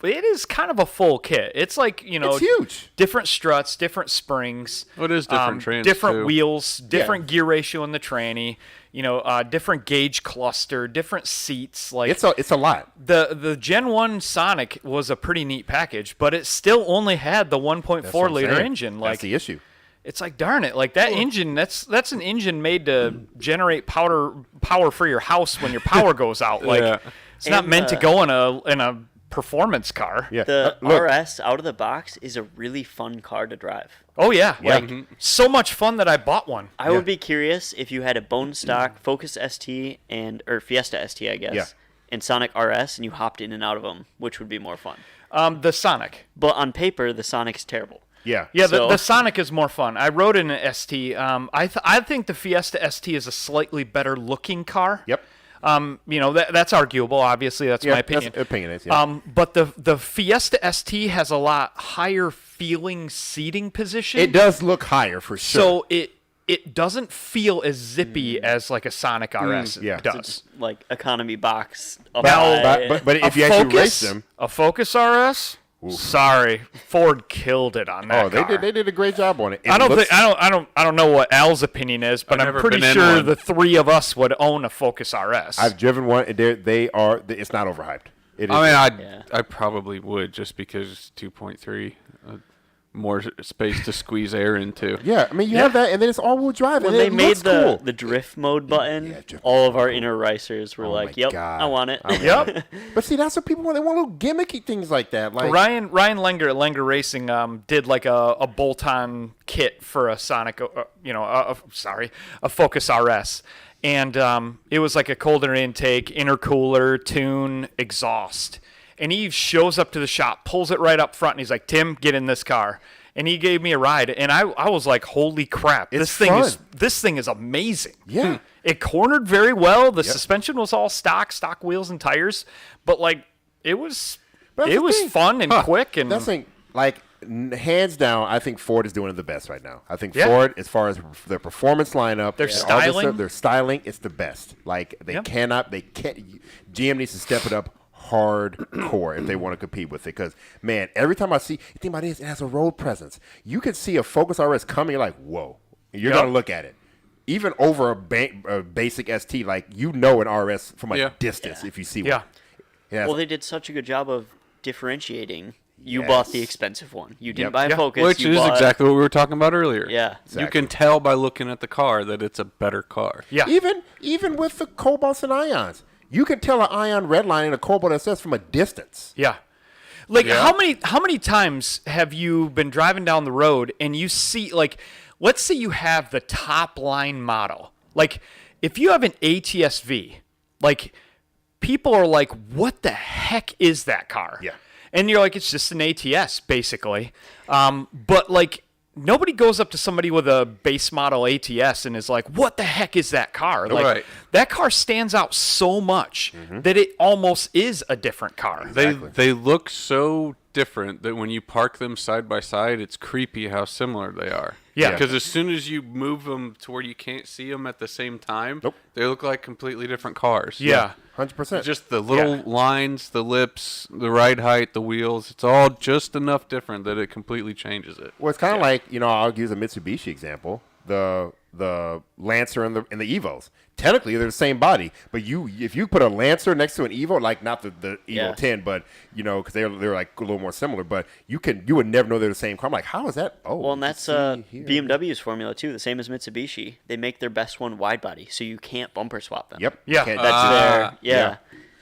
[SPEAKER 4] it is kind of a full kit. It's like,
[SPEAKER 2] It's huge.
[SPEAKER 4] Different struts, different springs.
[SPEAKER 1] It is different trans,
[SPEAKER 4] different
[SPEAKER 1] too.
[SPEAKER 4] wheels, different gear ratio in the tranny. Different gauge cluster, different seats. Like
[SPEAKER 2] It's a lot.
[SPEAKER 4] the Gen 1 Sonic was a pretty neat package, but it still only had the 1.4 liter engine. Like
[SPEAKER 2] that's the issue.
[SPEAKER 4] it's like, darn it, like that engine, that's an engine made to generate power for your house when your power goes out. Like
[SPEAKER 1] Yeah.
[SPEAKER 4] it's not
[SPEAKER 3] And,
[SPEAKER 4] meant to go in a performance car.
[SPEAKER 2] Yeah.
[SPEAKER 3] The
[SPEAKER 2] Look,
[SPEAKER 3] RS out of the box is a really fun car to drive.
[SPEAKER 4] Oh yeah,
[SPEAKER 2] Yeah.
[SPEAKER 4] like so much fun that I bought one.
[SPEAKER 3] I would be curious if you had a bone stock Focus ST or Fiesta ST, I guess,
[SPEAKER 2] Yeah.
[SPEAKER 3] and Sonic RS, and you hopped in and out of them, which would be more fun.
[SPEAKER 4] The Sonic.
[SPEAKER 3] But on paper, the Sonic's terrible.
[SPEAKER 2] Yeah.
[SPEAKER 4] Yeah,
[SPEAKER 3] So-
[SPEAKER 4] the Sonic is more fun. I rode in an ST. I think the Fiesta ST is a slightly better looking car.
[SPEAKER 2] Yep.
[SPEAKER 4] That's arguable. Obviously, that's my opinion.
[SPEAKER 2] That's opinion is, yeah.
[SPEAKER 4] But the Fiesta ST has a lot higher feeling seating position.
[SPEAKER 2] It does look higher for sure.
[SPEAKER 4] So it doesn't feel as zippy as like a Sonic RS
[SPEAKER 2] yeah.
[SPEAKER 4] does.
[SPEAKER 3] Like economy box. Up
[SPEAKER 4] Now-
[SPEAKER 3] high.
[SPEAKER 2] but if you actually race them,
[SPEAKER 4] a Focus RS. Sorry, Ford killed it on that. car.
[SPEAKER 2] they did a great job on it. It
[SPEAKER 4] I don't
[SPEAKER 2] looks-
[SPEAKER 4] know what Al's opinion is, but
[SPEAKER 1] I've
[SPEAKER 4] I'm
[SPEAKER 1] never
[SPEAKER 4] pretty
[SPEAKER 1] been in
[SPEAKER 4] sure
[SPEAKER 1] one.
[SPEAKER 4] the three of us would own a Focus RS.
[SPEAKER 2] I've driven one. And it's not overhyped. It is.
[SPEAKER 1] I mean,
[SPEAKER 3] Yeah.
[SPEAKER 1] I probably would, just because 2.3, more space to squeeze air into.
[SPEAKER 2] yeah. I mean, you have that, and then it's all-wheel drive.
[SPEAKER 3] when
[SPEAKER 2] and
[SPEAKER 3] they
[SPEAKER 2] it
[SPEAKER 3] made
[SPEAKER 2] looks cool.
[SPEAKER 3] the drift mode button,
[SPEAKER 2] Yeah, drift
[SPEAKER 3] all
[SPEAKER 2] mode.
[SPEAKER 3] of our inner racers were
[SPEAKER 2] Oh
[SPEAKER 3] like,
[SPEAKER 2] my
[SPEAKER 3] "Yep,
[SPEAKER 2] God.
[SPEAKER 3] I want it."
[SPEAKER 4] Yep.
[SPEAKER 2] But see, that's what people want. They want little gimmicky things like that. Like
[SPEAKER 4] Ryan Lenger at Lenger Racing did like a bolt-on kit for a Sonic, a Focus RS, and it was like a colder intake, intercooler, tune, exhaust, and he shows up to the shop, pulls it right up front, and he's like, "Tim, get in this car." And he gave me a ride, and I was like, "Holy crap!
[SPEAKER 2] It's
[SPEAKER 4] This thing is amazing."
[SPEAKER 2] Yeah.
[SPEAKER 4] It cornered very well. The suspension was all stock wheels and tires, but like it was
[SPEAKER 2] But that's
[SPEAKER 4] it
[SPEAKER 2] the
[SPEAKER 4] was
[SPEAKER 2] thing.
[SPEAKER 4] fun and quick and
[SPEAKER 2] that's thing. Like hands down, I think Ford is doing it the best right now. I think
[SPEAKER 4] Yeah.
[SPEAKER 2] Ford, as far as their performance lineup,
[SPEAKER 4] Their
[SPEAKER 2] all this
[SPEAKER 4] styling.
[SPEAKER 2] stuff, their styling, it's the best. Like they
[SPEAKER 4] Yep.
[SPEAKER 2] can't. GM needs to step it up hardcore if they want to compete with it. Because man, every time I see, you think about this, it has a road presence. You can see a Focus RS coming, you're like, whoa, you're
[SPEAKER 4] Yep.
[SPEAKER 2] gonna look at it. Even over a basic ST, like an RS from a distance if you see one.
[SPEAKER 4] Yeah.
[SPEAKER 2] Yeah.
[SPEAKER 3] Well, they did such a good job of differentiating. You
[SPEAKER 2] Yes.
[SPEAKER 3] bought the expensive one. You didn't
[SPEAKER 2] Yep.
[SPEAKER 3] buy a
[SPEAKER 4] Yeah.
[SPEAKER 3] Focus.
[SPEAKER 1] Which
[SPEAKER 3] you
[SPEAKER 1] is
[SPEAKER 3] bought,
[SPEAKER 1] exactly what we were talking about earlier.
[SPEAKER 3] Yeah.
[SPEAKER 1] You can tell by looking at the car that it's a better car.
[SPEAKER 4] yeah.
[SPEAKER 2] Even with the Cobalts and Ions, you can tell an Ion redline and a Cobalt SS from a distance.
[SPEAKER 4] Yeah. Like
[SPEAKER 1] Yeah.
[SPEAKER 4] how many times have you been driving down the road and you see, like, let's say you have the top line model. Like if you have an ATS-V, like people are like, what the heck is that car?
[SPEAKER 2] Yeah.
[SPEAKER 4] And you're like, it's just an ATS basically. But like nobody goes up to somebody with a base model ATS and is like, what the heck is that car? Like
[SPEAKER 1] Right.
[SPEAKER 4] that car stands out so much that it almost is a different car.
[SPEAKER 1] They look so different that when you park them side by side, it's creepy how similar they are.
[SPEAKER 4] Yeah.
[SPEAKER 1] Because as soon as you move them to where you can't see them at the same time,
[SPEAKER 2] Nope.
[SPEAKER 1] they look like completely different cars.
[SPEAKER 4] Yeah.
[SPEAKER 2] 100%.
[SPEAKER 1] Just the little lines, the lips, the ride height, the wheels, it's all just enough different that it completely changes it.
[SPEAKER 2] Well, it's kind of like, I'll use a Mitsubishi example. The Lancer and the Evos. Technically, they're the same body, but if you put a Lancer next to an Evo, like not the Evo
[SPEAKER 3] Yeah.
[SPEAKER 2] 10, but because they're like a little more similar, but you would never know they're the same car. I'm like, how is that? Oh,
[SPEAKER 3] Well, and
[SPEAKER 2] you
[SPEAKER 3] that's
[SPEAKER 2] see here.
[SPEAKER 3] BMW's formula too, the same as Mitsubishi. They make their best one wide body, so you can't bumper swap them.
[SPEAKER 2] Yep.
[SPEAKER 4] Yeah.
[SPEAKER 2] Can't-
[SPEAKER 3] That's their
[SPEAKER 2] yeah.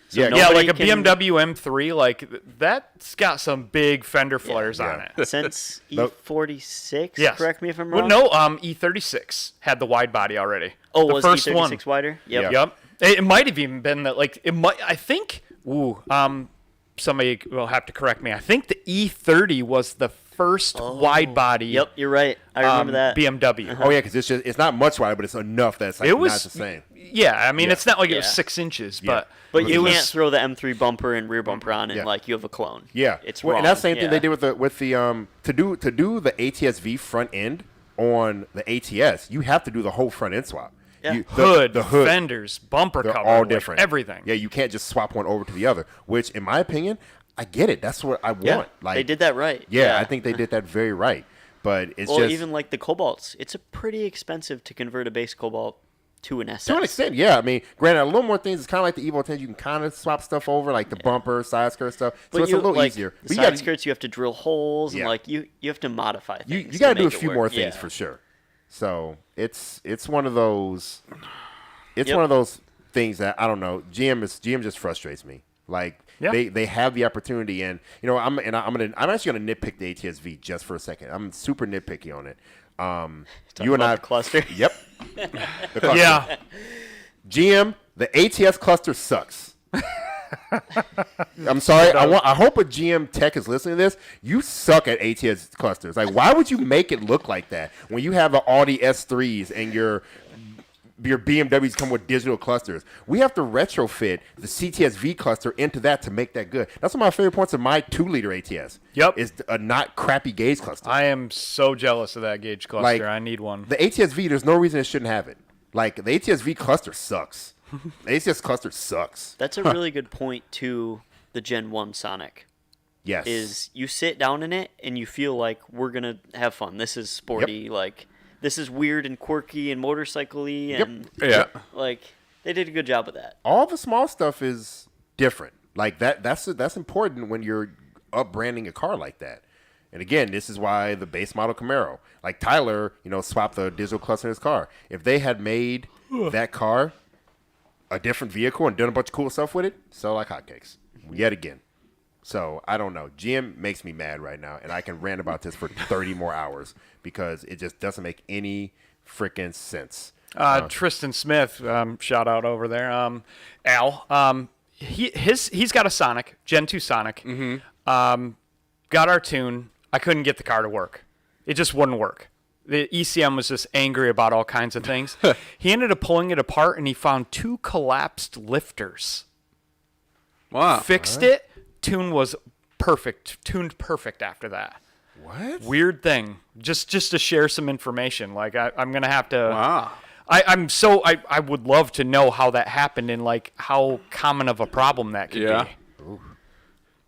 [SPEAKER 3] So
[SPEAKER 2] Yeah.
[SPEAKER 4] Yeah,
[SPEAKER 3] nobody
[SPEAKER 4] like a
[SPEAKER 3] can-
[SPEAKER 4] BMW M3, like that's got some big fender flares on it.
[SPEAKER 3] Since
[SPEAKER 2] Nope.
[SPEAKER 3] E46,
[SPEAKER 4] Yes.
[SPEAKER 3] correct me if I'm
[SPEAKER 4] Well,
[SPEAKER 3] wrong.
[SPEAKER 4] no, E36 had the wide body already.
[SPEAKER 3] Oh,
[SPEAKER 4] the
[SPEAKER 3] was
[SPEAKER 4] first
[SPEAKER 3] E36
[SPEAKER 4] one.
[SPEAKER 3] wider? Yep.
[SPEAKER 2] Yeah.
[SPEAKER 4] Yep. It might have even been that. Like it might. I think. Somebody will have to correct me. I think the E30 was the first wide body.
[SPEAKER 3] Yep, you're right. I remember that.
[SPEAKER 4] BMW.
[SPEAKER 2] Oh yeah, because it's not much wider, but it's enough that's like
[SPEAKER 4] It was
[SPEAKER 2] not the same.
[SPEAKER 4] Yeah, I mean,
[SPEAKER 2] Yeah.
[SPEAKER 4] it's not like it was
[SPEAKER 3] Yeah.
[SPEAKER 4] 6 inches,
[SPEAKER 2] Yeah.
[SPEAKER 3] But
[SPEAKER 4] it
[SPEAKER 3] you
[SPEAKER 4] was.
[SPEAKER 3] can't throw the M3 bumper and rear bumper on and
[SPEAKER 2] Yeah.
[SPEAKER 3] like you have a clone.
[SPEAKER 2] Yeah,
[SPEAKER 3] It's
[SPEAKER 2] well,
[SPEAKER 3] wrong.
[SPEAKER 2] and that's the same thing
[SPEAKER 3] Yeah.
[SPEAKER 2] they did with the to do the ATS-V front end on the ATS. You have to do the whole front end swap.
[SPEAKER 3] Yeah.
[SPEAKER 4] the hood, fenders, bumper
[SPEAKER 2] they're
[SPEAKER 4] cover,
[SPEAKER 2] all
[SPEAKER 4] like,
[SPEAKER 2] different.
[SPEAKER 4] everything.
[SPEAKER 2] Yeah, you can't just swap one over to the other. Which, in my opinion, I get it. That's what I want.
[SPEAKER 3] Yeah,
[SPEAKER 2] Like
[SPEAKER 3] they did that right.
[SPEAKER 2] Yeah, I think they did that very right. But it's
[SPEAKER 3] Well,
[SPEAKER 2] just
[SPEAKER 3] even like the Cobalts, it's a pretty expensive to convert a base Cobalt to an SS.
[SPEAKER 2] to an extent, yeah. I mean, granted, a little more things. It's kind of like the Evo 10. You can kind of swap stuff over, like the bumper, side skirt stuff. So
[SPEAKER 3] But
[SPEAKER 2] it's a little
[SPEAKER 3] like,
[SPEAKER 2] easier.
[SPEAKER 3] The
[SPEAKER 2] But you
[SPEAKER 3] side
[SPEAKER 2] gotta-
[SPEAKER 3] skirts, you have to drill holes,
[SPEAKER 2] Yeah.
[SPEAKER 3] and like you have to modify
[SPEAKER 2] You
[SPEAKER 3] things.
[SPEAKER 2] got to do a
[SPEAKER 3] make it
[SPEAKER 2] few
[SPEAKER 3] work.
[SPEAKER 2] more things
[SPEAKER 3] Yeah.
[SPEAKER 2] for sure. So it's one of those. It's
[SPEAKER 3] Yep.
[SPEAKER 2] one of those things that I don't know. GM just frustrates me. Like
[SPEAKER 4] Yeah.
[SPEAKER 2] they have the opportunity, and you know I'm actually gonna nitpick the ATS-V just for a second. I'm super nitpicky on it. You and
[SPEAKER 3] about
[SPEAKER 2] I
[SPEAKER 3] the cluster.
[SPEAKER 2] Yep. The cluster.
[SPEAKER 4] Yeah.
[SPEAKER 2] GM, the ATS cluster sucks. I'm sorry. I hope a GM tech is listening to this. You suck at ATS clusters. Like, why would you make it look like that when you have the Audi S3s and your BMWs come with digital clusters? We have to retrofit the CTS-V cluster into that to make that good. That's one of my favorite points of my 2-liter ATS.
[SPEAKER 4] Yep.
[SPEAKER 2] Is a not crappy gauge cluster.
[SPEAKER 4] I am so jealous of that gauge cluster.
[SPEAKER 2] Like,
[SPEAKER 4] I need one.
[SPEAKER 2] The ATS-V, there's no reason it shouldn't have it. Like, the ATS-V cluster sucks. The ATS cluster sucks.
[SPEAKER 3] That's a really good point to the Gen 1 Sonic.
[SPEAKER 2] Yes.
[SPEAKER 3] Is you sit down in it and you feel like we're going to have fun. This is sporty. Like, this is weird and quirky and motorcycle-y. And,
[SPEAKER 1] Yeah.
[SPEAKER 3] like, they did a good job of that.
[SPEAKER 2] All the small stuff is different. Like that's important when you're up-branding a car like that. And again, this is why the base model Camaro, like Tyler, swapped the digital cluster in his car. If they had made that car a different vehicle and done a bunch of cool stuff with it, sell like hotcakes. Yet again. So I don't know. GM makes me mad right now, and I can rant about this for 30 more hours because it just doesn't make any freaking sense.
[SPEAKER 4] Tristan Smith, shout out over there. Al, he's got a Sonic, Gen 2 Sonic. Mm-hmm. Got our tune. I couldn't get the car to work. It just wouldn't work. The ECM was just angry about all kinds of things. He ended up pulling it apart, and he found 2 collapsed lifters.
[SPEAKER 1] Wow.
[SPEAKER 4] Fixed it. Tune was perfect. Tuned perfect after that.
[SPEAKER 2] What?
[SPEAKER 4] Weird thing. Just to share some information. Like I'm gonna have to.
[SPEAKER 1] Wow.
[SPEAKER 4] I would love to know how that happened and like how common of a problem that could
[SPEAKER 1] Yeah.
[SPEAKER 4] be.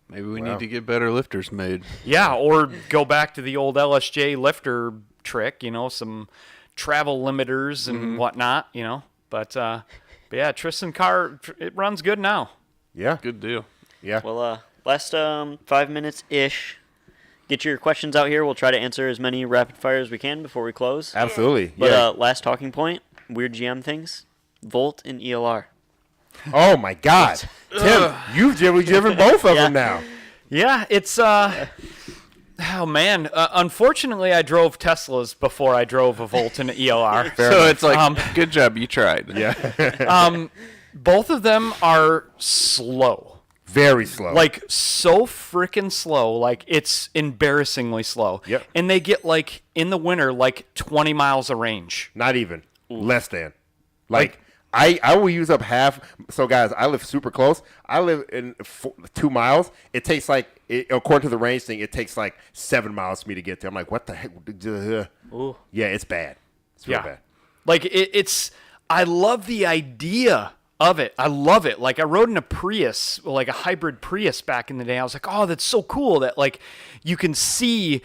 [SPEAKER 1] Maybe we need to get better lifters made.
[SPEAKER 4] Yeah, or go back to the old LSJ lifter trick. Some travel limiters and whatnot. But yeah, Tristan car it runs good now.
[SPEAKER 2] Yeah.
[SPEAKER 1] Good deal.
[SPEAKER 2] Yeah.
[SPEAKER 3] Well, last 5 minutes-ish. Get your questions out here. We'll try to answer as many rapid fire as we can before we close.
[SPEAKER 2] Absolutely.
[SPEAKER 3] But
[SPEAKER 2] Yeah.
[SPEAKER 3] last talking point, weird GM things, Volt and ELR.
[SPEAKER 2] Oh my God, Tim, you've driven both of them now.
[SPEAKER 4] Yeah, it's oh man. Unfortunately, I drove Teslas before I drove a Volt and an ELR.
[SPEAKER 1] So it's like, good job, you tried.
[SPEAKER 2] Yeah.
[SPEAKER 4] Both of them are slow.
[SPEAKER 2] Very slow.
[SPEAKER 4] Like so freaking slow, like it's embarrassingly slow.
[SPEAKER 2] Yep.
[SPEAKER 4] And they get like in the winter like 20 miles of range.
[SPEAKER 2] not even less than. Like I will use up half. So guys, I live super close. I live in 2 miles. It takes according to the range thing, it takes like 7 miles for me to get there. I'm like, what the heck? Yeah, it's bad. It's real bad.
[SPEAKER 4] Like it's I love the idea of it. I love it. Like I rode in a Prius, like a hybrid Prius back in the day. I was like, oh, that's so cool that like you can see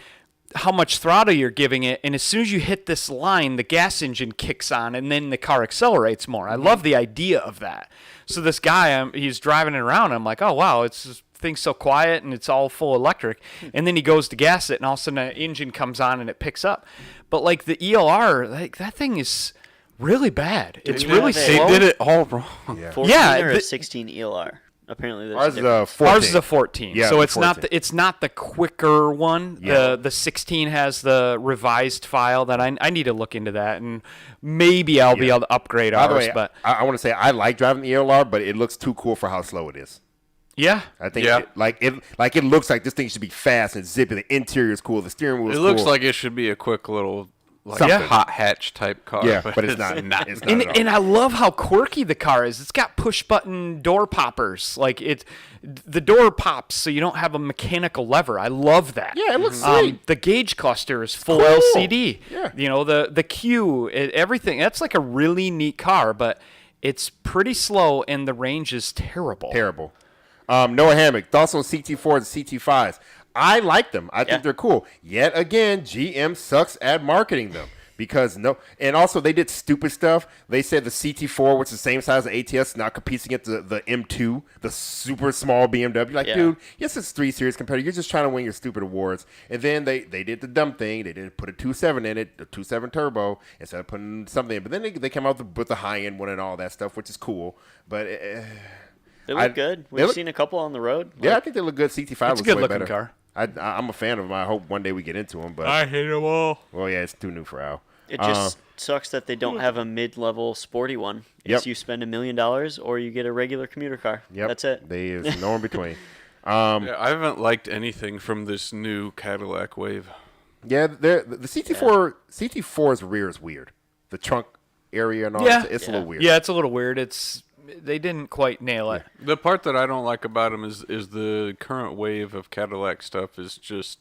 [SPEAKER 4] how much throttle you're giving it, and as soon as you hit this line, the gas engine kicks on, and then the car accelerates more. I love the idea of that. So this guy, he's driving it around. I'm like, oh wow, this thing's so quiet and it's all full electric. And then he goes to gas it, and all of a sudden the engine comes on and it picks up. But like the ELR, like that thing is really bad. It's
[SPEAKER 3] you
[SPEAKER 4] really
[SPEAKER 3] have a-
[SPEAKER 1] They
[SPEAKER 4] slow.
[SPEAKER 1] did it all wrong.
[SPEAKER 2] Yeah.
[SPEAKER 3] 14
[SPEAKER 4] Yeah,
[SPEAKER 3] or a
[SPEAKER 4] the-
[SPEAKER 3] 16 ELR? Apparently, there's
[SPEAKER 2] Ours
[SPEAKER 3] a
[SPEAKER 2] is
[SPEAKER 3] difference.
[SPEAKER 2] 14.
[SPEAKER 4] Ours is a 14.
[SPEAKER 2] Yeah,
[SPEAKER 4] so
[SPEAKER 2] the
[SPEAKER 4] it's
[SPEAKER 2] 14.
[SPEAKER 4] not not the quicker one.
[SPEAKER 2] Yeah.
[SPEAKER 4] The 16 has the revised file that I need to look into that, and maybe I'll be able to upgrade
[SPEAKER 2] By the
[SPEAKER 4] ours.
[SPEAKER 2] way,
[SPEAKER 4] But
[SPEAKER 2] I want to say I like driving the ELR, but it looks too cool for how slow it is.
[SPEAKER 4] yeah,
[SPEAKER 2] I think
[SPEAKER 1] Yeah.
[SPEAKER 2] it looks like this thing should be fast and zippy. The interior is cool. The steering wheel is
[SPEAKER 1] It
[SPEAKER 2] cool.
[SPEAKER 1] looks like it should be a quick little like
[SPEAKER 2] Something.
[SPEAKER 1] hot hatch type car.
[SPEAKER 2] Yeah, but it's not. It's not at all.
[SPEAKER 4] and I love how quirky the car is. It's got push button door poppers. Like the door pops, so you don't have a mechanical lever. I love that.
[SPEAKER 2] Yeah, it looks sweet.
[SPEAKER 4] The gauge cluster is full
[SPEAKER 2] Cool.
[SPEAKER 4] LCD.
[SPEAKER 2] Yeah.
[SPEAKER 4] You know, the Q, everything. That's like a really neat car, but it's pretty slow and the range is terrible.
[SPEAKER 2] Terrible. Noah Hammock, thoughts on CT4s and CT5s? I like them. I think they're cool. Yet again, GM sucks at marketing them because and also they did stupid stuff. They said the CT4, which is the same size as the ATS, now competing against the M2, the super small BMW. Like, dude, yes, it's 3 Series competitor. You're just trying to win your stupid awards. And then they did the dumb thing. They didn't put a 2.7 in it, the 2.7 turbo, instead of putting something in. But then they came out with the high-end one and all that stuff, which is cool. But
[SPEAKER 3] They look good. We've seen a couple on the road.
[SPEAKER 2] yeah, I think they look good. CT5
[SPEAKER 4] It's a
[SPEAKER 2] looks
[SPEAKER 4] good
[SPEAKER 2] way
[SPEAKER 4] looking
[SPEAKER 2] better.
[SPEAKER 4] car.
[SPEAKER 2] I'm a fan of them. I hope one day we get into them. But
[SPEAKER 4] I hate them all.
[SPEAKER 2] well, yeah, it's too new for Al.
[SPEAKER 3] It just sucks that they don't have a mid-level sporty one.
[SPEAKER 2] Yep.
[SPEAKER 3] It's you spend $1 million or you get a regular commuter car.
[SPEAKER 2] Yep.
[SPEAKER 3] That's it.
[SPEAKER 2] There's no in between.
[SPEAKER 1] Yeah, I haven't liked anything from this new Cadillac Wave.
[SPEAKER 2] Yeah, the CT4's rear is weird. The trunk area and all
[SPEAKER 4] Yeah.
[SPEAKER 2] that, it's a little weird.
[SPEAKER 4] Yeah, it's a little weird. They didn't quite nail it.
[SPEAKER 1] The part that I don't like about them is the current wave of Cadillac stuff is just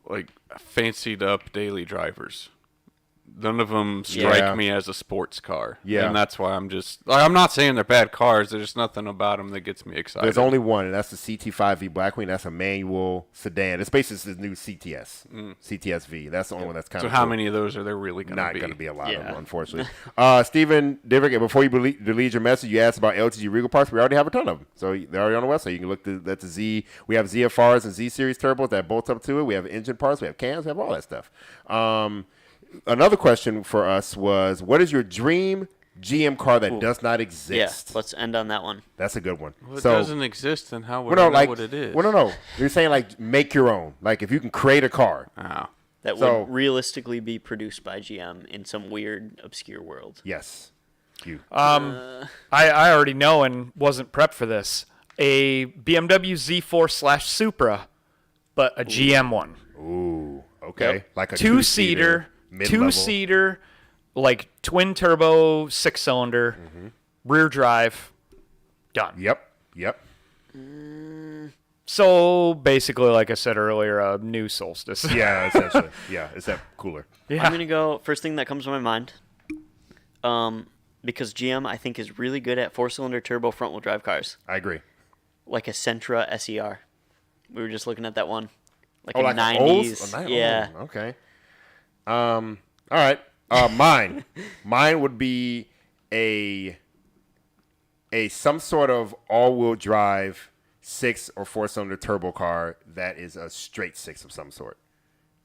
[SPEAKER 1] like fancied up daily drivers. None of them strike me as a sports car.
[SPEAKER 2] Yeah.
[SPEAKER 1] And that's why I'm just like, I'm not saying they're bad cars. There's nothing about them that gets me excited.
[SPEAKER 2] There's only one, and that's the CT5V Blackwing. That's a manual sedan. It's basically the new CTS, CTS-V. That's the only one that's kind
[SPEAKER 1] So
[SPEAKER 2] of
[SPEAKER 1] how many of those are there really going to
[SPEAKER 2] Not
[SPEAKER 1] be?
[SPEAKER 2] going to be a lot of
[SPEAKER 3] Yeah.
[SPEAKER 2] them, unfortunately. Stephen Diverick, before you delete your message, you asked about LTG Regal parts. We already have a ton of them. So they're already on the website. You can look at the Z. We have ZFRs and Z-Series turbos that bolt up to it. We have engine parts. We have cams. We have all that stuff. Another question for us was, what is your dream GM car that does not
[SPEAKER 3] Yeah,
[SPEAKER 2] exist?
[SPEAKER 3] let's end on that one.
[SPEAKER 2] That's a good one.
[SPEAKER 1] Well, it
[SPEAKER 2] so,
[SPEAKER 1] doesn't exist, then how would
[SPEAKER 2] well,
[SPEAKER 1] I
[SPEAKER 2] no,
[SPEAKER 1] know
[SPEAKER 2] like,
[SPEAKER 1] what it is?
[SPEAKER 2] well, no. You're saying, like, make your own. Like, if you can create a car.
[SPEAKER 1] Oh.
[SPEAKER 3] That
[SPEAKER 2] So-
[SPEAKER 3] would realistically be produced by GM in some weird, obscure world.
[SPEAKER 2] Yes. You.
[SPEAKER 4] I already know and wasn't prepped for this. A BMW Z4/Supra, but a GM one.
[SPEAKER 2] Ooh. Okay.
[SPEAKER 3] Yep.
[SPEAKER 2] Like a
[SPEAKER 4] Two-seater,
[SPEAKER 2] mid-level.
[SPEAKER 4] like twin turbo, 6-cylinder, rear drive, done.
[SPEAKER 2] Yep.
[SPEAKER 4] So basically, like I said earlier, a new Solstice.
[SPEAKER 2] Yeah, essentially. Yeah, is that cooler?
[SPEAKER 4] Yeah.
[SPEAKER 3] I'm going to go, first thing that comes to my mind, because GM, I think, is really good at 4-cylinder turbo front-wheel drive cars,
[SPEAKER 2] I agree.
[SPEAKER 3] like a Sentra SER. We were just looking at that one. Like
[SPEAKER 2] Oh,
[SPEAKER 3] a
[SPEAKER 2] like an
[SPEAKER 3] 90s.
[SPEAKER 2] old?
[SPEAKER 3] Yeah.
[SPEAKER 2] Oh, okay. All right. Mine would be a some sort of all-wheel drive 6 or 4-cylinder turbo car that is a straight 6 of some sort.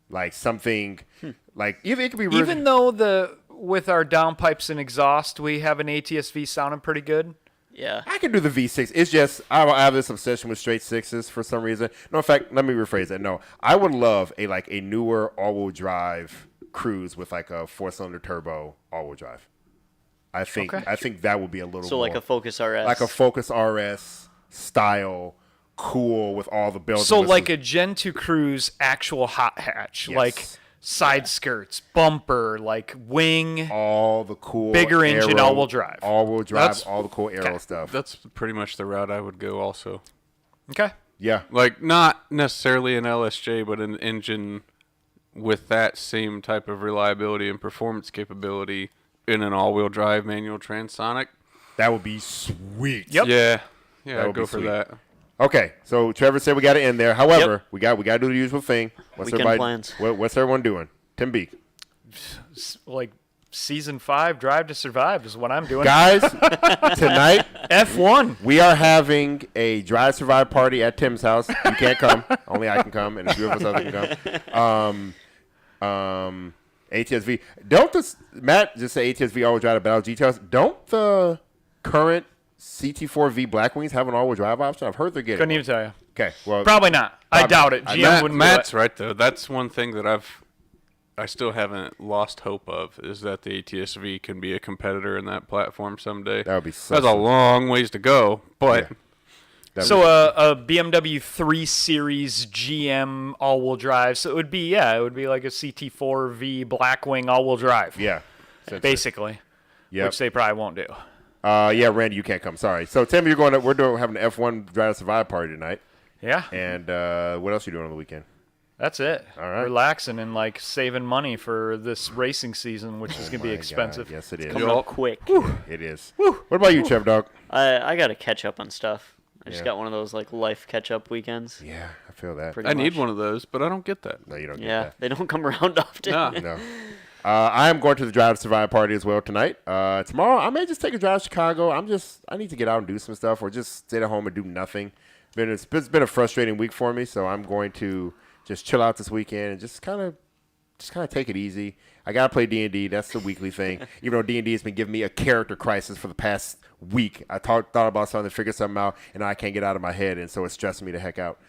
[SPEAKER 2] Like something like either it could be
[SPEAKER 4] Even though with our downpipes and exhaust, we have an ATS-V sounding pretty good.
[SPEAKER 3] Yeah.
[SPEAKER 2] I can do the V6. It's just I have this obsession with straight 6s for some reason. No, in fact, let me rephrase that. No, I would love a newer all-wheel drive Cruise with like a 4-cylinder turbo all-wheel drive. I think that would be a little
[SPEAKER 3] So
[SPEAKER 2] more
[SPEAKER 3] like a Focus RS.
[SPEAKER 2] like a Focus RS style, cool with all the bells.
[SPEAKER 4] So
[SPEAKER 2] and
[SPEAKER 4] like a
[SPEAKER 2] whistles.
[SPEAKER 4] Gen 2 Cruise actual hot hatch,
[SPEAKER 2] Yes.
[SPEAKER 4] like side skirts, bumper, like wing.
[SPEAKER 2] all the cool
[SPEAKER 4] Bigger engine,
[SPEAKER 2] aero-
[SPEAKER 4] all-wheel drive.
[SPEAKER 2] all-wheel drive,
[SPEAKER 1] That's-
[SPEAKER 2] all the cool aero stuff.
[SPEAKER 1] That's pretty much the route I would go also.
[SPEAKER 4] Okay.
[SPEAKER 2] Yeah,
[SPEAKER 1] Like, not necessarily an LSJ, but an engine with that same type of reliability and performance capability in an all-wheel drive manual transonic.
[SPEAKER 2] that would be sweet.
[SPEAKER 4] Yep.
[SPEAKER 1] Yeah,
[SPEAKER 2] That
[SPEAKER 1] I'd
[SPEAKER 2] would
[SPEAKER 1] go
[SPEAKER 2] be
[SPEAKER 1] for
[SPEAKER 2] sweet.
[SPEAKER 1] that.
[SPEAKER 2] Okay, so Trevor said we got to end there. However, we got to do the usual thing. What's
[SPEAKER 3] Weekend
[SPEAKER 2] everybody?
[SPEAKER 3] plans.
[SPEAKER 2] What's everyone doing? Tim Beek.
[SPEAKER 4] Like season 5 Drive to Survive is what I'm doing.
[SPEAKER 2] Guys, tonight
[SPEAKER 4] F1.
[SPEAKER 2] we are having a Drive Survive party at Tim's house. You can't come. Only I can come, and a few of us others can come. ATS-V. Don't Matt just say ATS-V always drive the Battle details? Don't the current CT4V Blackwings have an all-wheel drive option? I've heard they're getting
[SPEAKER 4] Couldn't
[SPEAKER 2] one.
[SPEAKER 4] even tell you.
[SPEAKER 2] Okay, well,
[SPEAKER 4] Probably not. I doubt it. GM wouldn't
[SPEAKER 1] Matt's
[SPEAKER 4] do it.
[SPEAKER 1] right though. That's one thing that I still haven't lost hope of is that the ATS-V can be a competitor in that platform someday.
[SPEAKER 2] That would be so
[SPEAKER 1] That's a long ways to go, but
[SPEAKER 4] So a BMW 3 Series GM all-wheel drive. So it would be like a CT4V Blackwing all-wheel drive.
[SPEAKER 2] yeah.
[SPEAKER 4] Basically.
[SPEAKER 2] Yep.
[SPEAKER 4] Which they probably won't do.
[SPEAKER 2] Yeah, Randy, you can't come. Sorry. So, Tim, we're having an F1 Drive to Survive party tonight.
[SPEAKER 4] Yeah.
[SPEAKER 2] And what else are you doing on the weekend?
[SPEAKER 4] That's it.
[SPEAKER 2] All right.
[SPEAKER 4] Relaxing and like saving money for this racing season, which is going to be expensive.
[SPEAKER 2] God. Yes, it is.
[SPEAKER 3] Coming up quick.
[SPEAKER 2] It is. What about you, Chev Dog?
[SPEAKER 3] I got to catch up on stuff. I just
[SPEAKER 2] Yeah.
[SPEAKER 3] got one of those like life catch-up weekends.
[SPEAKER 2] Yeah, I feel that.
[SPEAKER 3] Pretty
[SPEAKER 1] I need
[SPEAKER 3] much.
[SPEAKER 1] one of those, but I don't get that.
[SPEAKER 2] No, you don't
[SPEAKER 3] Yeah,
[SPEAKER 2] get
[SPEAKER 3] they don't come around often.
[SPEAKER 1] Nah.
[SPEAKER 2] that. No. I am going to the Drive to Survive party as well tonight. Tomorrow, I may just take a drive to Chicago. I need to get out and do some stuff or just sit at home and do nothing. It's been a frustrating week for me, so I'm going to just chill out this weekend and just kind of take it easy. I got to play D&D. That's the weekly thing. Even though D&D has been giving me a character crisis for the past week. I thought about something to figure something out, and I can't get out of my head, and so it's stressing me the heck out.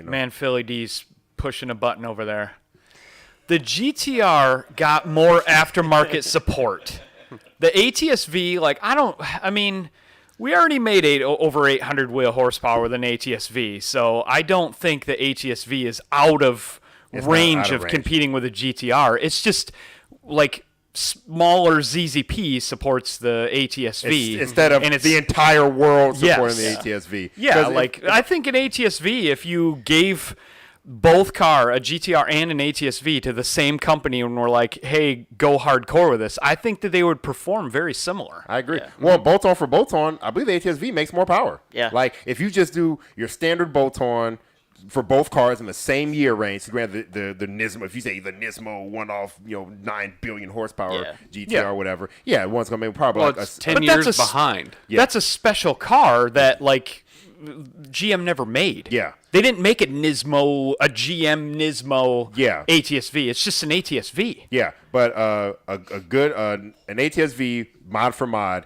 [SPEAKER 4] Man, Philly D's pushing a button over there. The GTR got more aftermarket support. The ATS-V, we already made over 800 wheel horsepower with an ATS-V, so I don't think the ATS-V is out of range of competing with a GTR. It's just like smaller ZZP supports the ATS-V
[SPEAKER 2] Instead of the entire world supporting
[SPEAKER 4] Yes.
[SPEAKER 2] the ATS-V.
[SPEAKER 4] Yeah, I think an ATS-V, if you gave both car, a GTR and an ATS-V, to the same company and were like, hey, go hardcore with this, I think that they would perform very similar.
[SPEAKER 2] I agree.
[SPEAKER 3] Yeah.
[SPEAKER 2] Well, bolt-on for bolt-on, I believe the ATS-V makes more power.
[SPEAKER 3] Yeah.
[SPEAKER 2] Like, if you just do your standard bolt-on for both cars in the same year range, so grab the Nismo, if you say the Nismo one-off, 9 billion horsepower GTR or whatever, one's going to make probably
[SPEAKER 1] Well,
[SPEAKER 2] like
[SPEAKER 1] it's
[SPEAKER 2] a
[SPEAKER 1] 10
[SPEAKER 4] But
[SPEAKER 1] years
[SPEAKER 4] that's
[SPEAKER 1] behind.
[SPEAKER 2] Yeah.
[SPEAKER 4] That's a special car that, like, GM never made.
[SPEAKER 2] Yeah.
[SPEAKER 4] They didn't make a GM Nismo
[SPEAKER 2] Yeah.
[SPEAKER 4] ATS-V. It's just an ATS-V.
[SPEAKER 2] Yeah, but a good an ATS-V mod for mod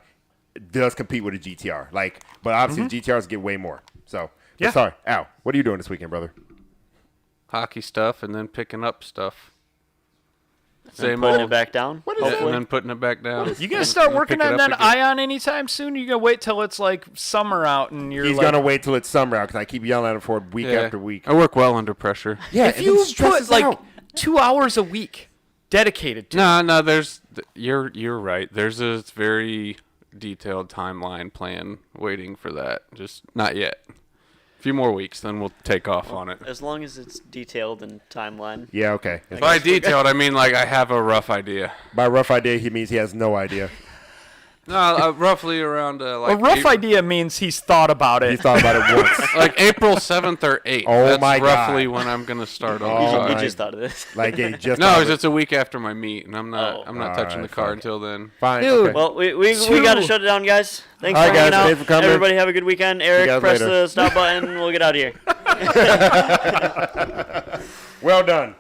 [SPEAKER 2] does compete with a GTR. But obviously the GTRs get way more. So,
[SPEAKER 4] Yeah.
[SPEAKER 2] Sorry, Al, what are you doing this weekend, brother?
[SPEAKER 1] Hockey stuff and then picking up stuff.
[SPEAKER 3] And putting it back down.
[SPEAKER 2] What is
[SPEAKER 1] Yeah,
[SPEAKER 2] that?
[SPEAKER 1] and then putting it back down.
[SPEAKER 4] You gonna start
[SPEAKER 1] And
[SPEAKER 4] working
[SPEAKER 1] pick it
[SPEAKER 4] on
[SPEAKER 1] up
[SPEAKER 4] that
[SPEAKER 1] again.
[SPEAKER 4] Ion anytime soon? Or you gonna wait till it's like summer out and you're
[SPEAKER 2] He's
[SPEAKER 4] like,
[SPEAKER 2] gonna wait till it's summer out because I keep yelling at him for it week after week.
[SPEAKER 1] I work well under pressure.
[SPEAKER 2] Yeah,
[SPEAKER 4] if you put like 2 hours a week dedicated to
[SPEAKER 1] No, you're right. There's a very detailed timeline plan waiting for that. Just not yet. A few more weeks, then we'll take off on it.
[SPEAKER 3] As long as it's detailed and timeline.
[SPEAKER 2] Yeah, okay.
[SPEAKER 1] By detailed, I mean like I have a rough idea.
[SPEAKER 2] By rough idea, he means he has no idea.
[SPEAKER 1] No, roughly around
[SPEAKER 4] a
[SPEAKER 1] like
[SPEAKER 4] rough idea means he's thought about
[SPEAKER 2] He
[SPEAKER 4] it.
[SPEAKER 2] thought about it once.
[SPEAKER 1] like April 7th or 8th.
[SPEAKER 2] Oh
[SPEAKER 1] That's
[SPEAKER 2] my God.
[SPEAKER 1] roughly when I'm gonna start
[SPEAKER 2] Oh
[SPEAKER 1] on
[SPEAKER 3] He
[SPEAKER 1] the car.
[SPEAKER 3] just thought of this.
[SPEAKER 2] Like he just
[SPEAKER 1] No,
[SPEAKER 2] thought
[SPEAKER 1] because
[SPEAKER 2] of
[SPEAKER 1] it's a week after my meet, and I'm not
[SPEAKER 3] Oh.
[SPEAKER 1] touching
[SPEAKER 2] Alright,
[SPEAKER 1] the car
[SPEAKER 2] fuck.
[SPEAKER 1] until then.
[SPEAKER 2] Fine.
[SPEAKER 4] Dude.
[SPEAKER 2] Okay.
[SPEAKER 3] Well, we got to shut it down, guys. Thanks
[SPEAKER 2] All
[SPEAKER 3] for
[SPEAKER 2] right,
[SPEAKER 3] hanging
[SPEAKER 2] guys,
[SPEAKER 3] out.
[SPEAKER 2] thanks for coming.
[SPEAKER 3] Everybody have a good weekend. Eric,
[SPEAKER 2] guys
[SPEAKER 3] press
[SPEAKER 2] later.
[SPEAKER 3] the stop button. We'll get out of here.
[SPEAKER 2] Well done.